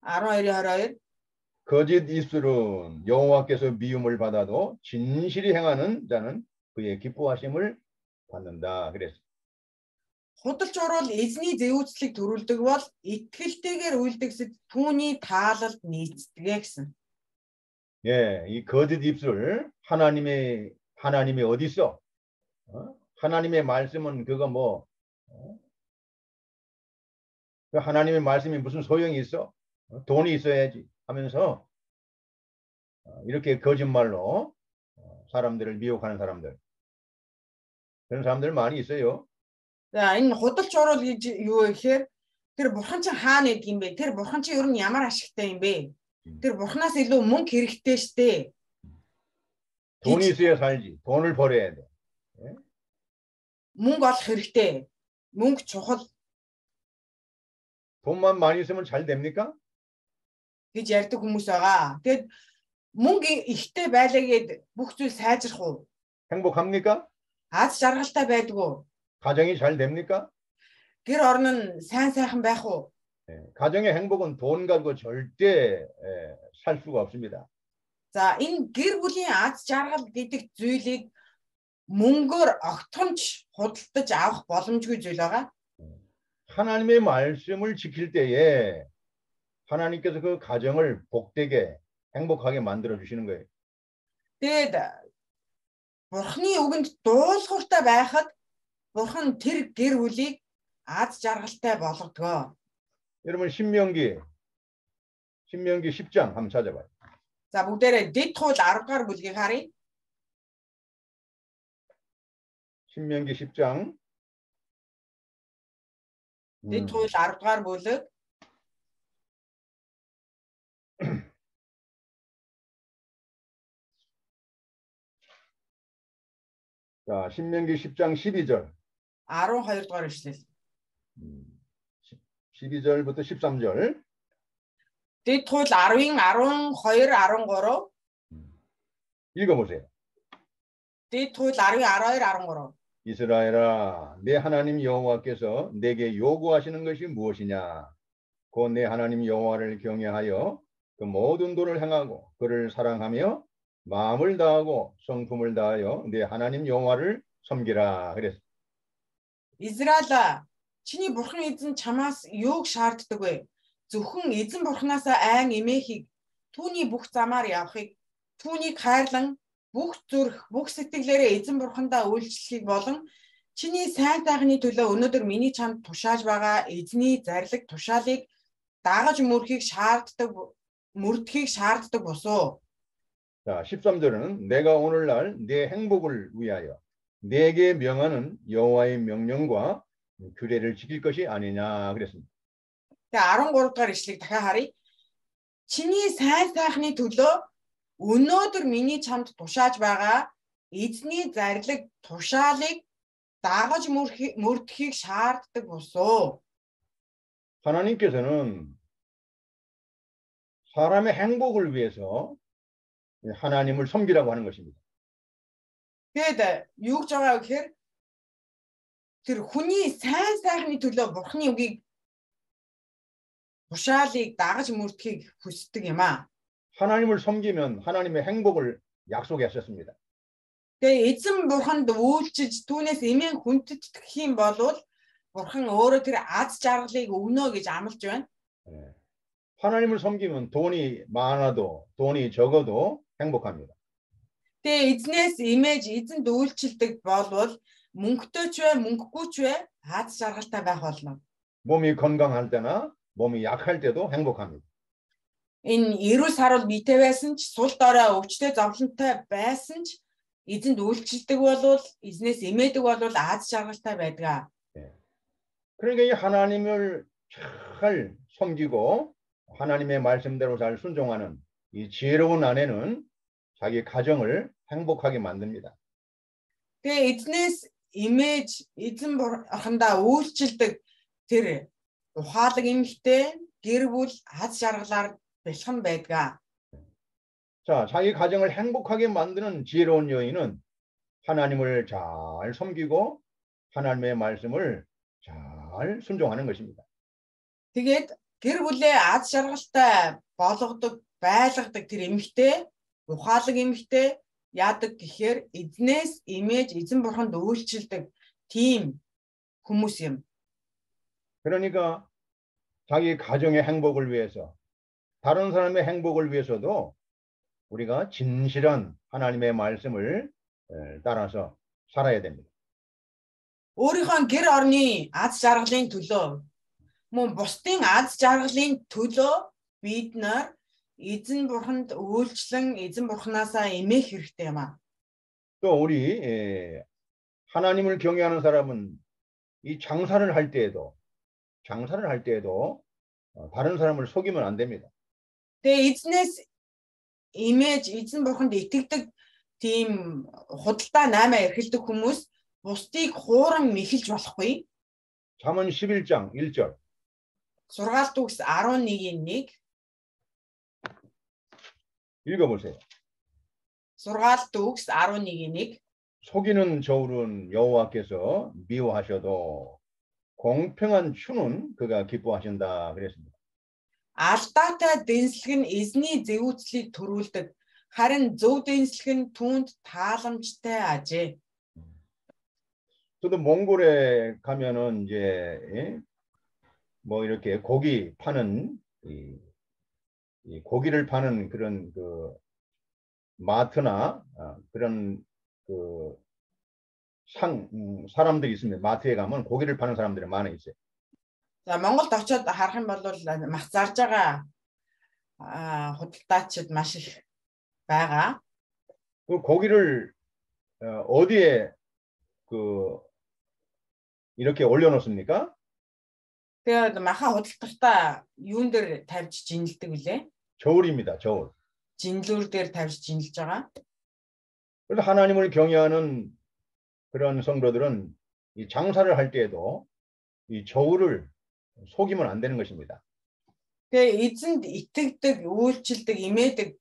12-22. 거짓 입술은 여호와께서 미움을 받아도 진실이 행하는 자는 그의 기뻐하심을 받는다. 그랬어요. Худалч урвал эзний зэвүүцлийг төрүүлдэг бол итгэлтэйгээр үйлдэгсэд түүний таалалд нийцдэг гэсэн. 예, 이 거짓 입술 하나님이 어디 있어? 하나님의 말씀은 그거 뭐 그 하나님의 말씀이 무슨 소용이 있어? 돈이 있어야지 하면서 이렇게 거짓말로 사람들을 미혹하는 사람들. 그런 사람들 많이 있어요. За энэ худалч урал гэж юу вэ гэхээр тэр бурхан чинь хаана идэг юм бэ? Тэр бурхан чинь ер нь ямар ашигтай юм бэ? Тэр бурханаас илүү мөнгө хэрэгтэй штэ. 돈이 있어야 살지. 돈을 벌어야 돼. Мөнгө олох хэрэгтэй. Мөнгө чухал 돈만 많이 있으면 잘 됩니까? гэж ярьдаг хүмүүс байгаа. Тэгэд мөнгө ихтэй байлаа гэд бүх зүйл сайжрах уу? 행복합니까? Аз жаргалтай байдаг уу? 가정이 잘 됩니까? Гэр орон нь сайхан байх уу? 가정의 행복은 돈 가지고 절대 살 수가 없습니다. За энэ гэр бүлийн аз жаргал гэдэг зүйлийг мөнгөөр огтхонч худалдаж авах боломжгүй зүйл байгаа. 하나님의 말씀을 지킬 때에 하나님께서 그 가정을 복되게 행복하게 만들어 주시는 거예요. Тэгэд бурхны үгэнд дуулууртай байхад бурхан тэр гэр бүлийг аз жаргалтай болгодог. 여러분 신명기 10장 한번 찾아봐요. За бүгдээрээ дэд хууль 10 дугаар бүлгийг харъя. 신명기 10장 дэд хууль 10 дугаар бүлэг 자, 신명기 10장 12절. 12 дугаар ишлэл. 12절부터 13절. дэд хууль 10-ын 12, 13. 읽어보세요. дэд хууль 10-ын 12, 13. 이스라엘아, 내 하나님 여호와께서 내게 요구하시는 것이 무엇이냐? 곧 내 하나님 여호와를 경외하여 그 모든 도를 행하고 그를 사랑하며 마음을 다하고 성품을 다하여 내 하나님 여호와를 섬기라 그랬어. Израиль чиний бурхан эзэн чамаас юуг шаарддаг вэ? Зөвхөн эзэн бурханаасаа айн эмээхийг түүний бүх замаар явахыг, түүнийг хайрлан бүх зүрх, бүх сэтгэлээрээ эзэн бурхандаа үйлчлэхийг болон чиний сайн сайхны төлөө өнөөдөр миний чамд тушааж байгаа эзний зарлиг тушаалыг дагаж мөрдөхийг шаарддаг босоо. 자, 13절은 내가 오늘날 내 행복을 위하여 내게 명하는 여호와의 명령과 규례를 지킬 것이 아니냐 그랬습니다. Тэгээ 13 дугаар ишлэгийг дахиад харъя. Чиний сайн сайхны төлөө өнөөдөр миний чамд тушааж байгаа эзний зарлиг тушаалыг дагаж мөрдөхийг шаарддаг босоо. 하나님께서는 사람의 행복을 위해서 하나님을 섬기라고 하는 것입니다. Тэгээд юу гэж байгаа вэ гэхээр тэр хүний сайн сайхны төлөө бурхны үгийг тушаалыг дагаж мөрдөхийг хүсдэг юм аа. 하나님을 섬기면 하나님의 행복을 약속했었습니다. Тэгээ эзэн бурханд үйлчилж түүнээс эмээн хүндэтгэх юм бол бурхан өөрөө тэр аз жаргалыг өгнө гэж амлаж байна. 하나님을 섬기면 돈이 많아도 돈이 적어도 행복합니다. Тэгээ эзнээс имиж эзэнд үйлчилдэг болвол мөнгөтэй ч вэ мөнгөгүй ч вэ аз жаргалтай байх болно. 몸이 건강할 때나 몸이 약할 때도 행복합니다. Энэ эрүүл сарвал биетэй байсан ч сул дорой өвчтэй зовлонтой байсан ч эзэнд үйлчилдэг болвол эзнээс имээдэг болвол аз жаргалтай байдаг. 그러니까 이 하나님을 잘 섬기고 하나님의 말씀대로 잘 순종하는 이 지혜로운 아내는 자기 가정을 행복하게 만듭니다. Тэгээ эзнээс имиж эзэн бурхандаа үйлчилдэг тэр ухаалаг эмэгтэй гэр бүл аз жаргалаар бэлхэн байдаг. 자, 자기 가정을 행복하게 만드는 지혜로운 여인은 하나님을 잘 섬기고 하나님의 말씀을 잘 순종하는 것입니다. Тэгээд гэр бүлээ аз жаргалтай болгодог, байлгадаг тэр эмэгтэй, ухаалаг эмэгтэй яадаг гэхээр эзнээс имиж эзэн бурханд үйлчилдэг тийм хүмүүс юм. 그러니까 자기 가정의 행복을 위해서 다른 사람의 행복을 위해서도 우리가 진실한 하나님의 말씀을 따라서 살아야 됩니다. Өөрийнхөө гэр орны аз жаргалын төлөө мөн бусдын аз жаргалын төлөө бид нар эзэн бурханд үйлчлэн эзэн бурханаасаа эмээх хэрэгтэй юм аа. 또 우리 하나님을 경외하는 사람은 이 장사를 할 때에도 다른 사람을 속이면 안 됩니다. Тэгээ эзнээс имиж эзэн бурханд итгэдэг тийм худалдаа 8 эрхэлдэг хүмүүс бусдыг хууран мэхэлж болохгүй. 잠언 11장 1절. Сургаалт үгс 11:1 읽어보세요. Сургаалт үгс 11:1 속이는 저울은 여호와께서 미워하셔도 공평한 추는 그가 기뻐하신다 그랬습니다. Алдаатай дэнслэг нь эзний зэвүүцлийг төрүүлдэг. Харин зөв дэнслэг нь түүнд тааламжтай ажээ. 저도 몽골에 가면은 이제 뭐 이렇게 고기 파는 이 고기를 파는 그런 그 마트나 그런 그 사람들이 있습니다. 마트에 가면 고기를 파는 사람들이 많아 있어요. За Монголд очиод харах юм бол мах зарж байгаа худалдаачид маш их байгаа. 그 고기를 어디에 그 이렇게 올려놓습니까? Тэгээд маха худалдахдаа юун дээр тавьж жинэлдэг үлээ? 저울입니다. 저울. Жинлүүр дээр тавьж жинэлж байгаа. 그래서 하나님을 경외하는 그런 성도들은 이 장사를 할 때에도 이 저울을 속이면 안 되는 것입니다. Тэгээ эзэнд итгэдэг, үйлчлдэг, имээдэг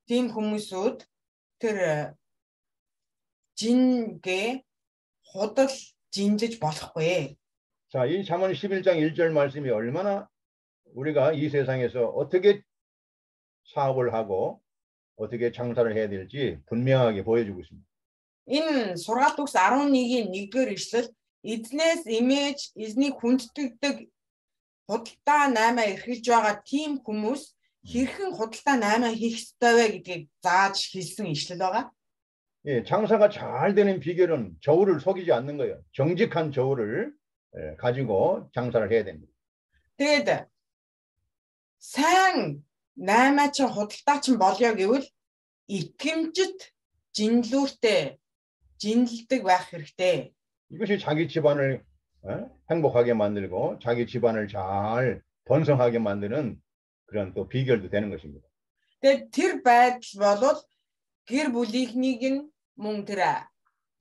тийм хүмүүсүүд тэр жингээ худал жинжиж болохгүй. 자, 이 잠언 11장 1절 말씀이 얼마나 우리가 이 세상에서 어떻게 사업을 하고 어떻게 장사를 해야 될지 분명하게 보여주고 있습니다. Энэ сургаалт үгс 11-ийн 1-р ишлэл эзнээс имиж эзнийг хүндэтгдэг худалдаа 8 эрхэлж байгаа тийм хүмүүс хэрхэн худалдаа 8 хийх ёстой вэ гэдгийг зааж хэлсэн ишлэл байгаа. 예, 장사가 잘 되는 비결은 저울을 속이지 않는 거예요. 정직한 저울을 가지고 장사를 해야 됩니다. Тэгээд сайн 8-аач худалдаач болё гэвэл итгэмжит жинлүүртэй жинэлдэг байх хэрэгтэй. 이것이 자기 집안을 행복하게 만들고 자기 집안을 잘 번성하게 만드는 그런 또 비결도 되는 것입니다. Тэгээд тэр байдал бол гэр бүлийнхнийг нь мөн тэр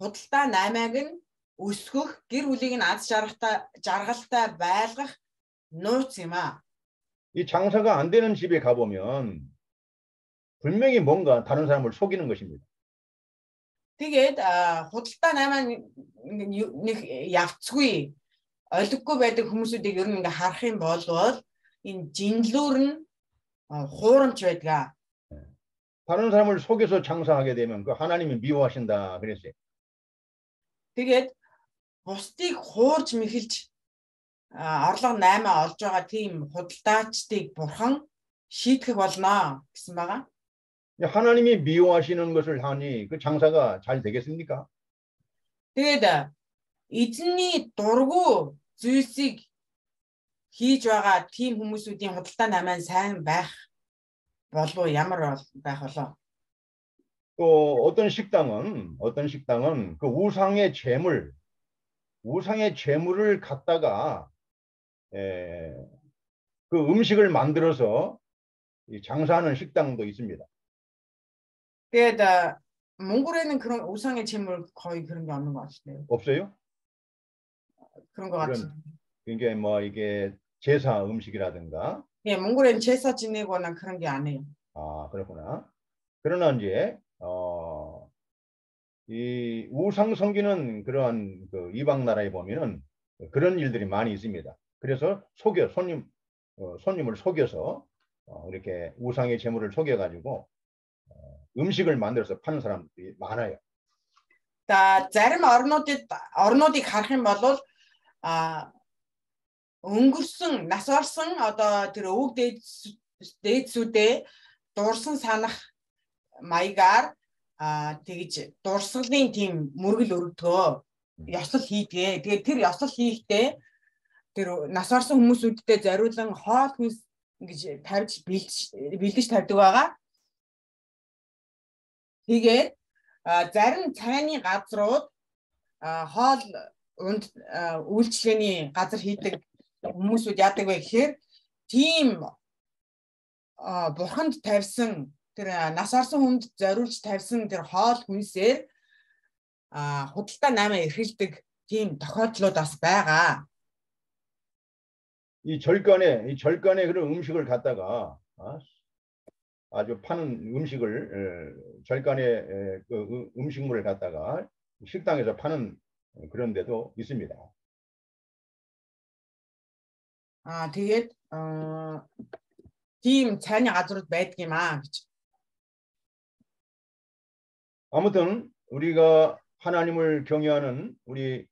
худалдаа 8-аг нь өсгөх, гэр бүлийг нь аз жаргалтай байлгах нууц юм аа. 이 장사가 안 되는 집에 가보면 분명히 뭔가 다른 사람을 속이는 것입니다. Тэгээд худалдаа 8 нэг явцгүй ойлгохгүй байдаг хүмүүсүүдийг ер нь ингээ харах юм бол энэ жинлүүр нь хуурамч байдаг. 다른 사람을 속여서 장사하게 되면 그 하나님이 미워하신다 그랬어요. Тэгээд бусдыг хуурж мэхэлж орлого 8 олж байгаа тийм худалдаачдыг бурхан шийтгэх болно гэсэн байгаа. 하나님이 미워하시는 것을 하니 그 장사가 잘 되겠습니까? Тэгээд эзний дургүй зүйлсийг хийж байгаа тийм хүмүүсүүдийн худалдаа 8 сайн байх болов ямар байх болоо. 또 어떤 식당은 그 우상의 재물을 갖다가 그 음식을 만들어서 장사하는 식당도 있습니다. Тэгээд 몽골에는 그런 우상의 재물 거의 그런 게 없는 것 같은데요. 없어요? 그런 것 같은데. 이게 뭐 이게 제사 음식이라든가. 예, 몽골에는 제사 지내거나 그런 게 안 해요. 아, 그렇구나. 그러나 이제 이 우상 섬기는 그러한 그 이방 나라에 보면은 그런 일들이 많이 있습니다. 그래서 손님을 속여서 이렇게 우상의 재물을 속여가지고 음식을 만들어서 파는 사람들이 많아요. За зарим орнуудыг харах юм бол өнгөрсөн нас орсон одоо тэр өвөг дээдсүүдээ дурсан санах маягаар тэгж дурсгалын тийм мөргөл өргөдгөө ёслол хийдгээ. Тэгээд тэр ёслол хийхдээ тэр нас орсон хүмүүсүүдтэй зориулан хоол хүнс ингэж тавьж бэлдэж тавьдаг байгаа. Тэгээд зарим цайны газрууд хоол унд үйлчлэгээний газар хийдэг хүмүүсүүд яадаг вэ гэхээр тийм бурханд тавьсан тэр нас орсон хүнд зориулж тавьсан тэр хоол хүнсээр худалдаа намаа эрхэлдэг тийм тохиолдлууд бас байгаа. 이 절간에 그런 음식을 갖다가 아주 파는 음식을 절간에 그 음식물을 갖다가 식당에서 파는 그런 데도 있습니다. Тэгээд тийм цайны газрууд байдаг юм аа гэж. 아무튼 우리가 하나님을 경외하는 우리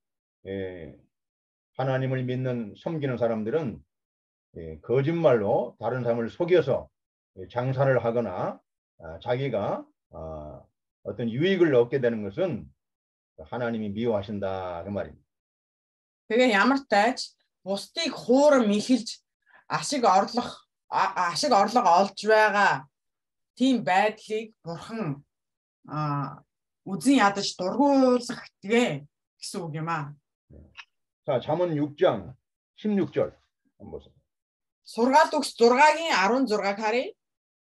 하나님을 믿는 섬기는 사람들은 거짓말로 다른 사람을 속여서 장사를 하거나 자기가 어떤 유익을 얻게 되는 것은 하나님이 미워하신다 그 말입니다. Тэгээ ямар тааж бусдыг хуурам ихэлж ашиг орлого олж байгаа тийм байдлыг бурхан үзэн ядаж дургуулах гээ гэсэн үг юм аа. 자, 잠언 6장 16절 한번 보세요. Сургаалт өгс 6-гийн 16-г харъя.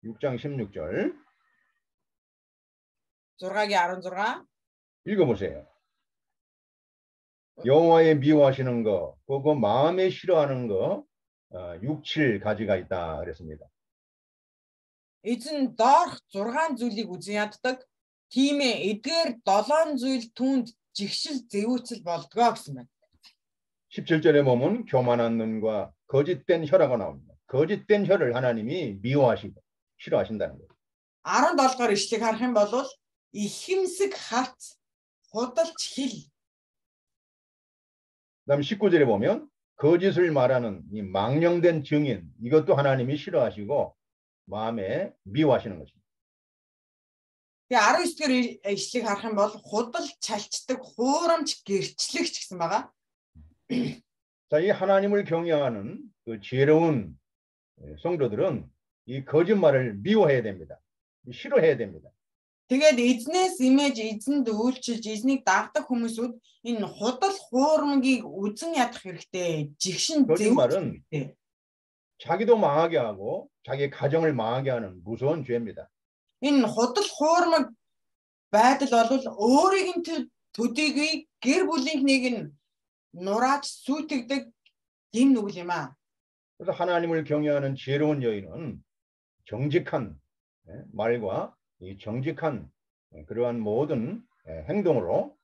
6장 16절 6-гийн 16 읽어보세요. 여호와의 미워하시는 거, 그거 마음에 싫어하는 거, 6, 7가지가 있다 그랬습니다. Эзэн доорх 6 зүйлийг үзэн яддаг. Тийм ээ, эдгээр 7 зүйл түүнд жигшил зэвүүцэл болдгоо гэсэн байна. 17절에 보면 교만한 눈과 거짓된 혀라고 나옵니다. 거짓된 혀를 하나님이 미워하시고 싫어하신다는 거예요. 17-гаар ишлэгийг харах юм бол ихэмсэг хац, худалч хил. 그다음 19절에 보면 거짓을 말하는 이 망령된 증인, 이것도 하나님이 싫어하시고 마음에 미워하시는 것입니다. Тэгээ 19-гаар ишлэгийг харах юм бол худал чалчдаг, хуурамч гэрчлэгч гэсэн байгаа. 자, 이 하나님을 경외하는 그 지혜로운 성도들은 이 거짓말을 미워해야 됩니다. 싫어해야 됩니다. Тэгээд эзнээс имиж эзэнд үйлчилж эзнийг дагдаг хүмүүсүүд энэ худал хуурмгийг үзэн ядах хэрэгтэй. Жигшин 거짓말은 자기도 망하게 하고 자기 가정을 망하게 하는 무서운 죄입니다. Энэ худал хуурмаг байдал бол өөрийн төдийгүй гэр бүлийнхнийг нь нурааж сүйтгэдэг гим нүгэл юм аа. 그래서 하나님을 경외하는 지혜로운 여인은 정직한 말과 이 정직한 그러한 모든 행동으로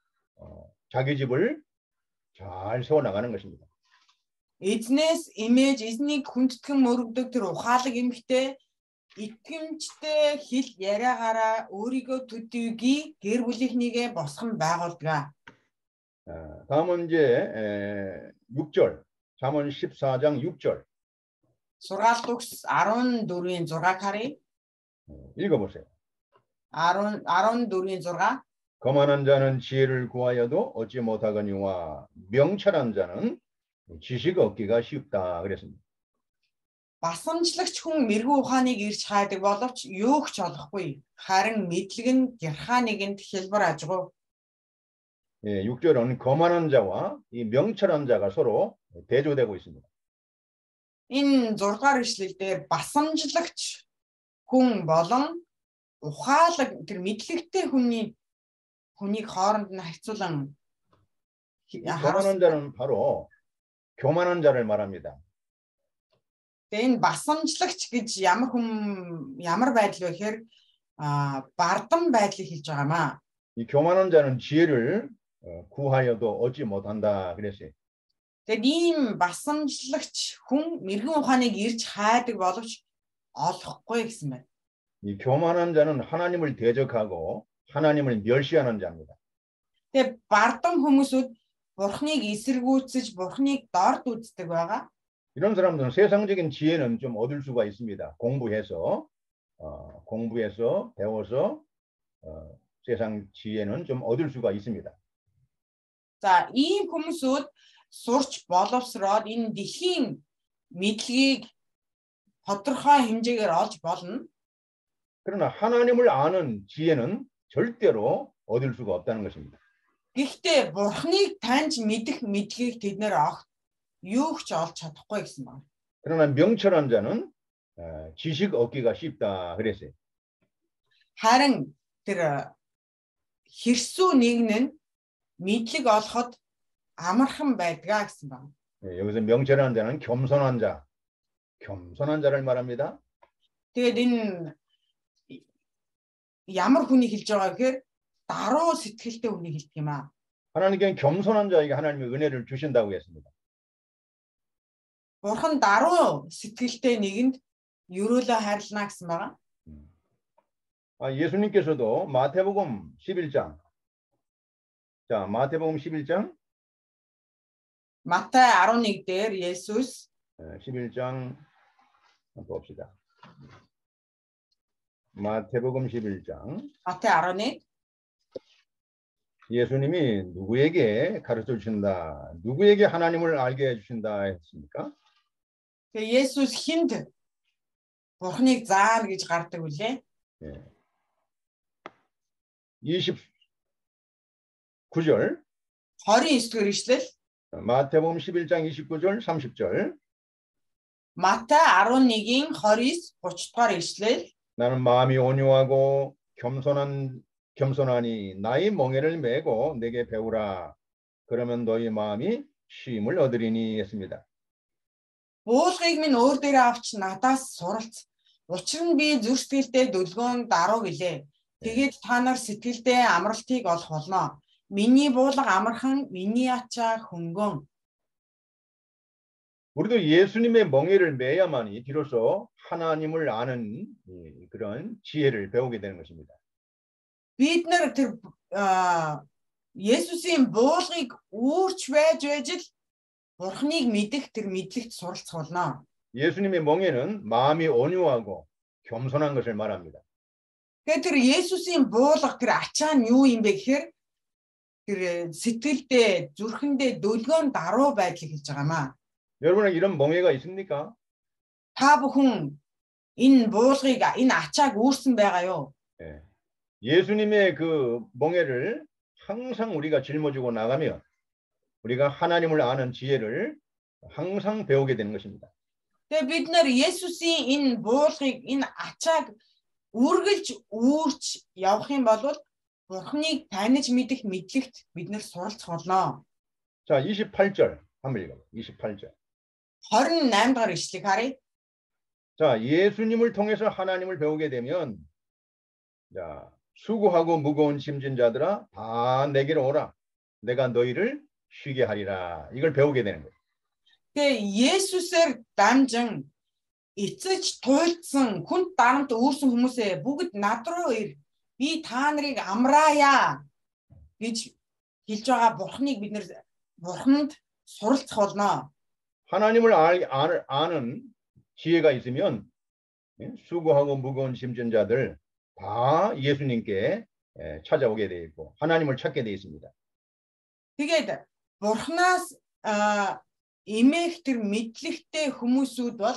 자기 집을 잘 세워 나가는 것입니다. Эзнээс имиж эзнийг хүндэтгэн мөрөгдөг тэр ухаалаг эмхтэй итгэмжтэй хэл яриагаараа өөрийгөө төдийгүй гэр бүлийнхнийгээ босгон байгуулдаг. 다음은 이제 6절 잠언 14장 6절 Сургаалт өгс 14-ийн 6-г харъя. 읽어보세요. 14-ийн 6 거만한 자는 지혜를 구하여도 얻지 못하거니와 명철한 자는 지식 얻기가 쉽다 그랬습니다. Басамжлагч хүн мэрэгүү ухааныг ирж хайдаг боловч юу ч олохгүй. Харин мэдлэг нь гярхаа нэгэнд хэлбэр ажгүй. 6절은 거만한 자와 이 명철한 자가 서로 대조되고 있습니다. Энэ 6-р ишлэлдэр басамжлагч хүн болон ухаалаг тэр мэдлэгтэй хүнийг хооронд нь харьцуулан 거만한 자는 바로 교만한 자를 말합니다. Энэ басамжлагч гэж ямар байдал вэ гэхээр бардам байдлыг хэлж байгаамаа. 이 교만한 자는 지혜를 구하여도 얻지 못한다 그랬어요. Тэгээд ийм басамжлагч хүн мэрэгэн ухааныг ирж хайдаг боловч олохгүй гэсэн байна. 이 교만한 자는 하나님을 대적하고 하나님을 멸시하는 자입니다. Тэгээд бардам хүмүүсүүд бурхныг эсэргүүцэж бурхныг дорд үздэг байгаа. 이런 사람들은 세상적인 지혜는 좀 얻을 수가 있습니다. 공부해서 배워서 세상 지혜는 좀 얻을 수가 있습니다. За ийм хүмүүсүүд сурч боловсроод энэ дэлхийн мэдлэгийг тодорхой хэмжээгээр олж болно. 그러나 하나님을 아는 지혜는 절대로 얻을 수가 없다는 것입니다. Гэхдээ Бурхныг таньж мэдэх мэдлэгийг тэд нэр огт юу ч олж чадахгүй гэсэн байна. 그러나 명철한 자는 지식 얻기가 쉽다 그랬어요. Харин тэр хэрсүү нэгэн мэдлэг олоход амархан байдгаа гэсэн байна. 여기서 명철한 자는 겸손한 자, 겸손한 자를 말합니다. Тэгээд энэ ямар хүнийг хэлж байгаа гэхээр даруй сэтгэлтэй хүнийг хэлдэг юм аа. 하나님께는 겸손한 자에게 하나님의 은혜를 주신다고 했습니다. Бурхан даруй сэтгэлтэй нэгэнд ерөөлөө хайрлана гэсэн байна. 예수님께서도 마태복음 11장. 자, 마태복음 11장. Матай 11 дээр Есүс 11장 봅시다. 마태복음 11장. Матай 11 예수님이 누구에게 가르쳐 주신다, 누구에게 하나님을 알게 해 주신다 했습니까? Есүс хинд Бурханыг заана гэж гардаг үлээ. 29절. 29-р ишлэл. 마태복음 11장 29절 30절. Матай 11-ийн 29, 30-р 이шлэл. 나는 마음이 온유하고 겸손하니 나의 멍에를 메고 내게 배우라. 그러면 너희 마음이 쉼을 얻으리니 했습니다. Буулгыг минь өөр дээрээ авч надаас суралц. Учир нь би зүрх сэтгэлдээ дүлгөөн даруй гэлээ. Тэгээд та нар сэтгэлдээ амралтыг олох болно. Миний буулга амархан, миний ачаа хөнгөн. 우리도 예수님의 멍에를 매야만이 비로소 하나님을 아는 그런 지혜를 배우게 되는 것입니다. Бид нар тэр Есүсийн буулгыг үүрч байж л Бурхныг мэдэх тэр мэдлэгт суралцах болно. 예수님의 멍에는 마음이 온유하고 겸손한 것을 말합니다. Тэгээд тэр Есүсийн буулга тэр ачаа нь юу юм бэ гэхээр тэр сэтгэлдээ, зүрхэндээ дүлгөөн даруй байдлыг хэлж байгаамаа. 여러분은 이런 멍에가 있습니까? Та бүхэн энэ буулгыг, энэ ачааг үүрсэн байгаа юу? 예수님의 그 멍에를 항상 우리가 짊어지고 나가면 우리가 하나님을 아는 지혜를 항상 배우게 되는 것입니다. Тэгээ бид нар Есүсийн энэ буулгыг, энэ ачааг үргэлж үүрч явах юм бол Бурхныг таних мэдэх мэдлэгт бид нар суралцах болно. 자, 28절 한번 읽어봐. 28절. 28 дахь ишлэг харъя. 자, 예수님을 통해서 하나님을 배우게 되면 자, 수고하고 무거운 짐진 자들아 다 내게로 오라. 내가 너희를 쉬게 하리라. 이걸 배우게 되는 거예요. Тэгээ Есүсээр дамжин эцэж туйлдсан хүн дарамт үүрсэн хүмүүсээ бүгд над руу ир. Би та нарыг амраая гэж хэлж байгаа Бурхныг бид нар Бурханд суралцах болно. 하나님을 아는 지혜가 있으면 수고하고 무거운 짐진 자들 다 예수님께 찾아오게 돼 있고 하나님을 찾게 돼 있습니다. Тэгээд Бурханаас эмээх тэр мэдлэгтэй хүмүүсүүд бол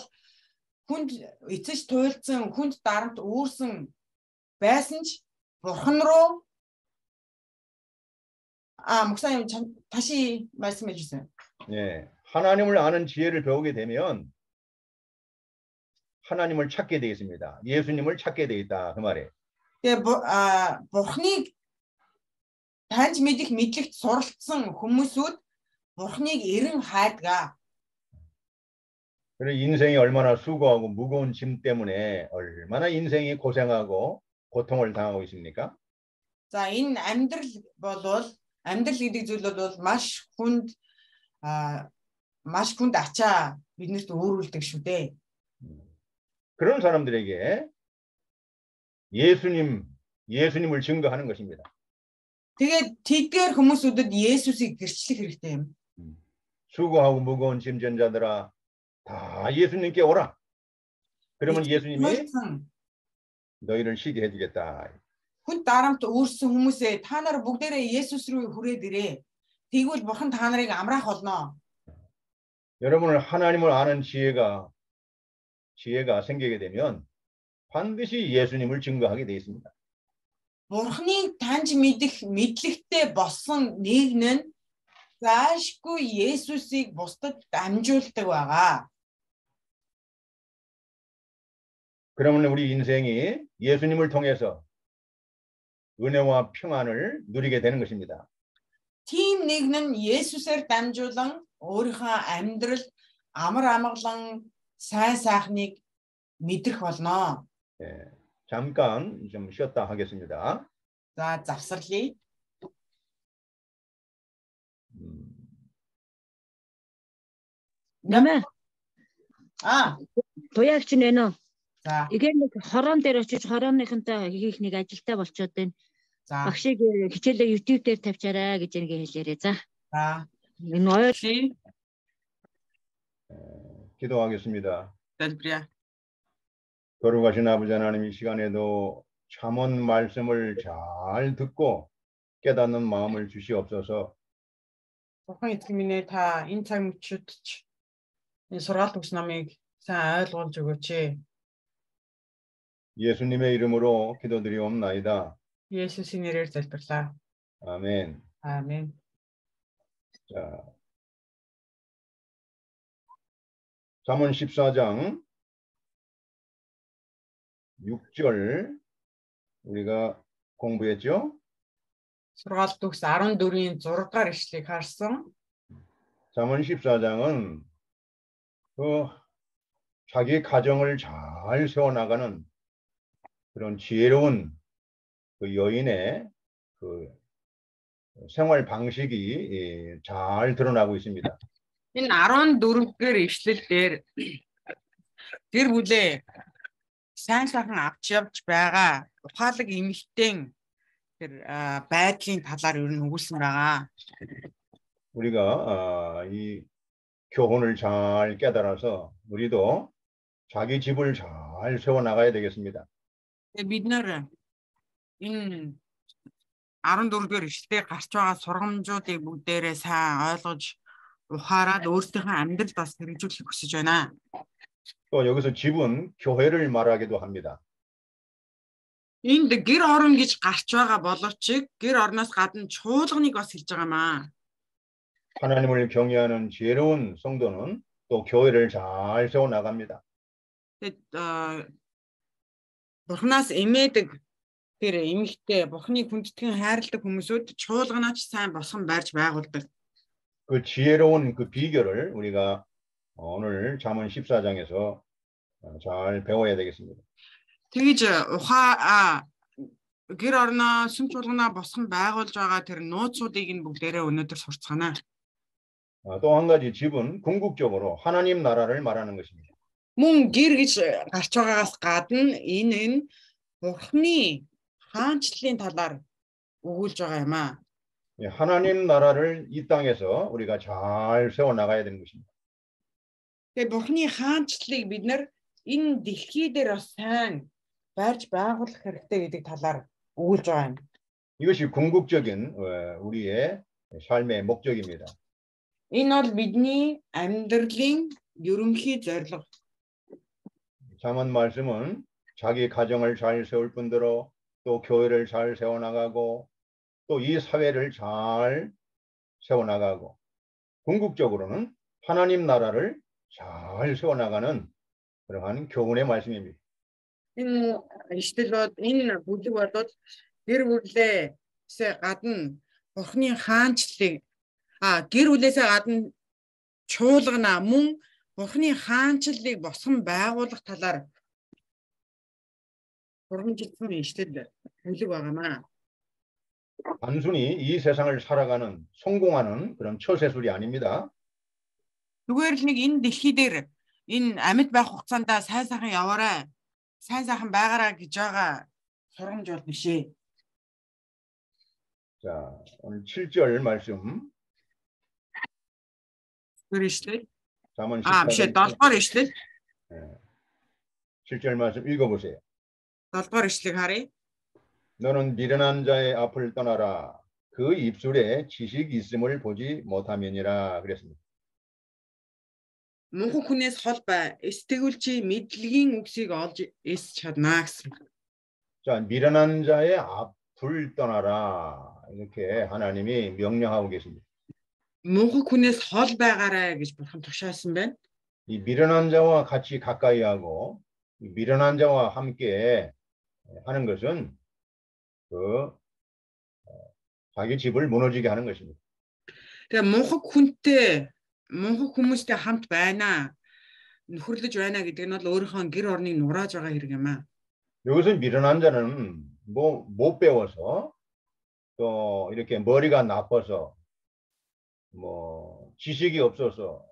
хүнд эцэж туйлдсан, хүнд дарамт үүрсэн байсан ч Бурхан руу 목사님 다시 말씀해 주세요. 예, 하나님을 아는 지혜를 배우게 되면 하나님을 찾게 돼 있습니다. 예수님을 찾게 돼 있다 그 말이에요. Бурхныг таньж мэдэх мэдлэгт суралцсан хүмүүсүүд Бурхныг эрен хайдгаа. 그래서 인생이 얼마나 수고하고 무거운 짐 때문에 얼마나 인생이 고생하고 고통을 당하고 있습니까? За энэ амьдрал гэдэг зүйл бол маш хүнд ачаа биднэрт өөрүүлдэг шүү дээ. 그런 사람들에게 예수님을 증거하는 것입니다. Тэгээд тэдгээр хүмүүсүүдэд Есүсийг гэрчлэх хэрэгтэй юм. 수고하고 무거운 짐진 자들아 다 예수님께 오라. 그러면 예수님이 너희를 쉬게 해주겠다. Хүн дарамт үүрсэн хүмүүсээ та нар бүгдээрээ Есүс рүү хүрээд ирээ. Тэгвэл Бурхан та нарыг амраах болно. 여러분을 하나님을 아는 지혜가 생기게 되면 반드시 예수님을 증거하게 되어 있습니다. Бурхныг таньж мэдлэгтэй болсон нэг нь заашгүй Есүсийг бусдад дамжуулдаг байгаа. 그러면 우리 인생이 예수님을 통해서 은혜와 평안을 누리게 되는 것입니다. Тийм нэг нь Есүсээр дамжуулан өөрийнхөө амьдралд амар амгалан сайн сайхныг мэдрэх болно. 예, 잠깐 좀 쉬었다 하겠습니다. За завсарлая. Нэмэ туяагч нэ нөө. За. Igen нэг хорон дээр очиж хорооныхонтой хийх нэг ажилтаа болчиход байна. За. Багшийг хичээлээ YouTube дээр тавьчаарай гэж ингэ хэлээрэй. За. За. Энэ ойл 기도하겠습니다. залбирая. 거룩하신 아버지 하나님, 이 시간에도 잠언 말씀을 잘 듣고 깨닫는 마음을 주시옵소서. Бурхан эзэн минь ээ, та энэ цаг мөчид ч энэ сургаалт өгс намыг сайн ойлгуулж өгөөч. 예수님의 이름으로 기도드리옵나이다. Есүсийн нэрээр залбирлаа. 아멘. 아멘. 자, 잠언 14장 6절 우리가 공부했죠? Сургаалт өгс 14-ийн 6-р ишлэгийг харсан. 잠언 14장은 그 자기 가정을 잘 세워나가는 그런 지혜로운 그 여인의 그 생활 방식이 잘 드러나고 있습니다. Энэ 14-р ишлэл дээр гэр бүлээ сайн сайхан авч явж байгаа ухаалаг эмэгтэй тэр байдлын талаар ер нь өгүүлсэн байгаа. 우리가 이 교훈을 잘 깨달아서 우리도 자기 집을 잘 세워나가야 되겠습니다. Бид нэр энэ 14-р ишлэлээр гарч байгаа сургамжуудыг бүгдээрээ сайн ойлгож ухаарад өөрсдийнхөө амьдралд бас хэрэгжүүлэх хүсэж байна. 또 여기서 집은 교회를 말하기도 합니다. Энд гэр орон гэж гарч байгаа боловч гэр орноос гадна чуулганыг бас хэлж байгаамаа. 하나님을 경외하는 지혜로운 성도는 또 교회를 잘 세워나갑니다. Бурханаас эмээдэг тэр эмэгтэй Бурханыг хүндэтгэн хайрладаг хүмүүсүүд чуулганаач сайн босгон барьж байгуулдаг. 그 지혜로운 그 비결을 우리가 오늘 잠언 14장에서 잘 배워야 되겠습니다. Тэгж гэр орноо сүм чуулганаа босгон байгуулж байгаа тэр нууцуудыг нь бүгдээрээ өнөөдөр сурцгаана. 또 한 가지 집은 궁극적으로 하나님 나라를 말하는 것입니다. Мөн гэр гэж гарч байгаагаас гадна энэ нь Бурханы хаанчлалын талаар өгүүлж байгаа юм аа. 하나님 나라를 이 땅에서 우리가 잘 세워나가야 되는 것입니다. Тэгээ Бурханы хаанчлалыг бид нар энэ дэлхий дээр бас сайн барьж байгуулах хэрэгтэй гэдэг талаар өгүүлж байгаа юм. 이것이 궁극적인 우리의 삶의 목적입니다. Энэ бол бидний амьдралын ерөнхий зорилго. 잠언 말씀은 자기 가정을 잘 세울 뿐더러 또 교회를 잘 세워나가고 또 이 사회를 잘 세워나가고 궁극적으로는 하나님 나라를 잘 세워나가는 그러한 교훈의 말씀입니다. Энэ ишлэл энэ бүлэг болоод гэр бүлээсээ гадна Бурханы хаанчлалыг гэр бүлээсээ гадна чуулгана мөн Бурханы хаанчлалыг босгон байгуулах талаар урамжилсан ишлэл бүлэг байгаамаа. 단순히 이 세상을 살아가는 성공하는 그런 처세술이 아닙니다. Зүгээр л нэг энэ дэлхий дээр энэ амьд байх хугацаанд сайн сайхан яваарай, сайн сайхан байгаарай гэж байгаа сургамж бол биш ээ. 자, 오늘 7절 말씀. 그러시대. 잠언 7절 ишлэл. 7절 말씀 읽어보세요. 7절 ишлэгийг харъя. 너는 미련한 자의 앞을 떠나라. 그 입술에 지식이 있음을 보지 못하면이라 그랬습니다. Мөнхөн хүнээс хол бай. Сэтгэл чи мэдлэгийн үгсийг олж эс чаднаа гэсэн. 자, 미련한 자의 앞을 둘 떠나라. 이렇게 하나님이 명령하고 계십니다. Мунхаг хүнээс хол байгаарай гэж бурхан тушаасан байна. 이 미련한 자와 같이 가까이 하고 이 미련한 자와 함께 하는 것은 그 자기 집을 무너지게 하는 것입니다. Тэгээ мунхаг хүмүүстэй хамт байна. Нөхөрлөж байна гэдэг нь бол өөрийнхөө гэр орныг нурааж байгаа хэрэг юм аа. 여기서 미련한 자는 뭐 못 배워서 또 이렇게 머리가 나빠서 뭐 지식이 없어서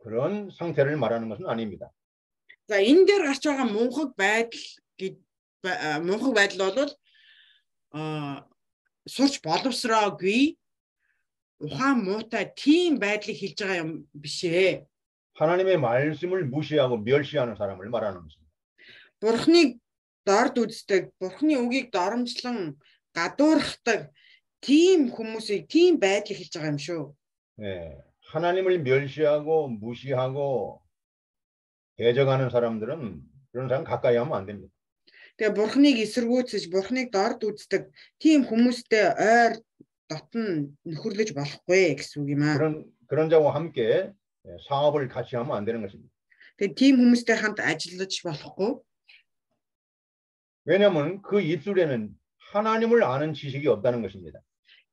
그런 상태를 말하는 것은 아닙니다. За энэ дээр гарч байгаа мунхаг байдал бол сурч боловсроогүй ухаан муутай тийм байдлыг хэлж байгаа юм биш ээ. 하나님의 말씀을 무시하고 멸시하는 사람을 말하는 것입니다. Бурхныг дорд үздэг, Бурхны үгийг доромжлон гадуурхдаг тийм хүмүүсийг тийм байдлыг хэлж байгаа юм шүү. 예, 하나님을 멸시하고 무시하고 대적하는 사람들은 그런 사람 가까이 하면 안 됩니다. Тэгээ Бурхныг эсэргүүцэж, Бурхныг дорд үздэг тийм хүмүүстэй ойр дотн нөхөрлөж болохгүй гэсэн үг юм аа. 그런 자와 함께 사업을 같이 하면 안 되는 것입니다. Тэгээ тийм хүмүүстэй хамт ажиллаж болохгүй. 왜냐하면 그 입술에는 하나님을 아는 지식이 없다는 것입니다.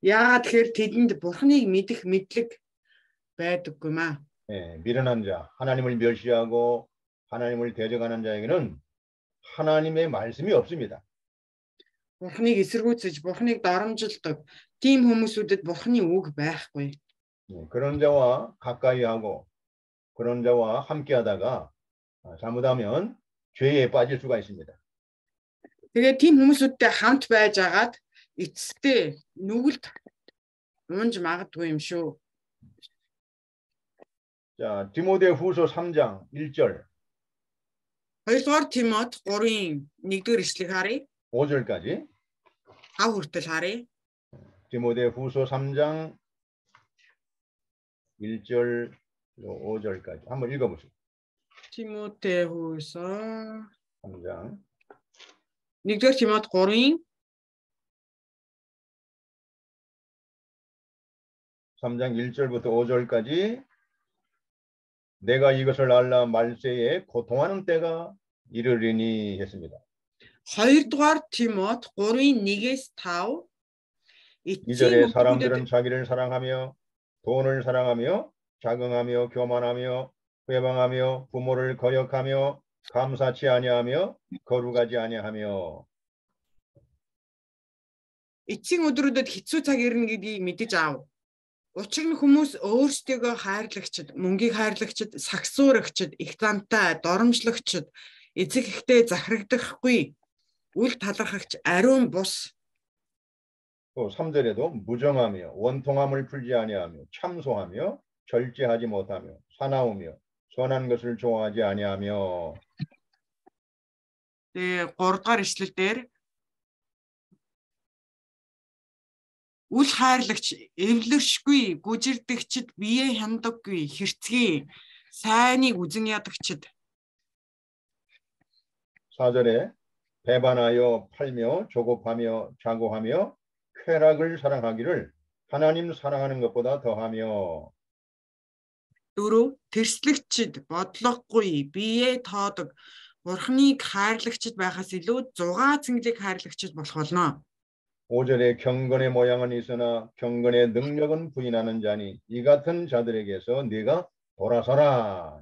Яагаад тэгэхээр тэдэнд Бурхныг мэдэх мэдлэг байдаггүй маа. 예, 미련한 자, 하나님을 멸시하고 하나님을 대적하는 자에게는 하나님의 말씀이 없습니다. Бурхныг эсэргүүцэж, Бурхныг доромжилдог тийм хүмүүсүүдэд Бурхны үг байхгүй. 예, 그런 자와 가까이 하고 그런 자와 함께 하다가 잘못하면 죄에 빠질 수가 있습니다. Тэгээ тийм хүмүүсүүдтэй хамт байж агаад эцэстээ нүгэлт унж магадгүй юм шүү. 자, 디모데후서 3장 1절. 2-р Тимот 3-ын 1-р эшлэгийг харъя. 5절까지. 5 хүртэл харъя. 디모데후서 3장 1절 5절까지 한번 읽어보세요. Тимоте후서 3장 1-р Тимот 3-ын 3장 1절부터 5절까지 내가 이것을 알라 말세에 고통하는 때가 이르리니 했습니다. 2-р Тимот 3-ын 1-ээс 5 이절에 사람들은 자기를 사랑하며 돈을 사랑하며 자긍하며 교만하며 회방하며 부모를 거역하며 감사치 아니하며 거룩하지 아니하며 эцсийн өдрүүдэд хэцүү цаг ирнэ гэдгийг мэдэж ав. Учир нь хүмүүс өөрсдийгөө хайрлагчид, мөнгийг хайрлагчид, сагсуурагчид, их зантай, доромжлогчид, эцэг ихтэй захирагдахгүй, үл талархагч, ариун бус. 또 3절에도 무정하며 원통함을 풀지 아니하며 참소하며 절제하지 못하며 사나우며 선한 것을 좋아하지 아니하며. 네, 3-р ишлэл дээр үл хайрлагч, эвлэршгүй, гүжирдэгчд, биеэ хяндаггүй, хэрцгий, сайныг үзэн ядагчд. 4절에 배반하여 팔며 조급하며 자고하며 쾌락을 사랑하기를 하나님 사랑하는 것보다 더하며. 4 тэрслэгчд, бодлогогүй, биеэ тоодог, Бурхныг хайрлагчд байхаас илүү зугаа цэнгэлийг хайрлагчд болох болно. 5절에 경건의 모양은 있으나 경건의 능력은 부인하는 자니 이 같은 자들에게서 네가 돌아서라.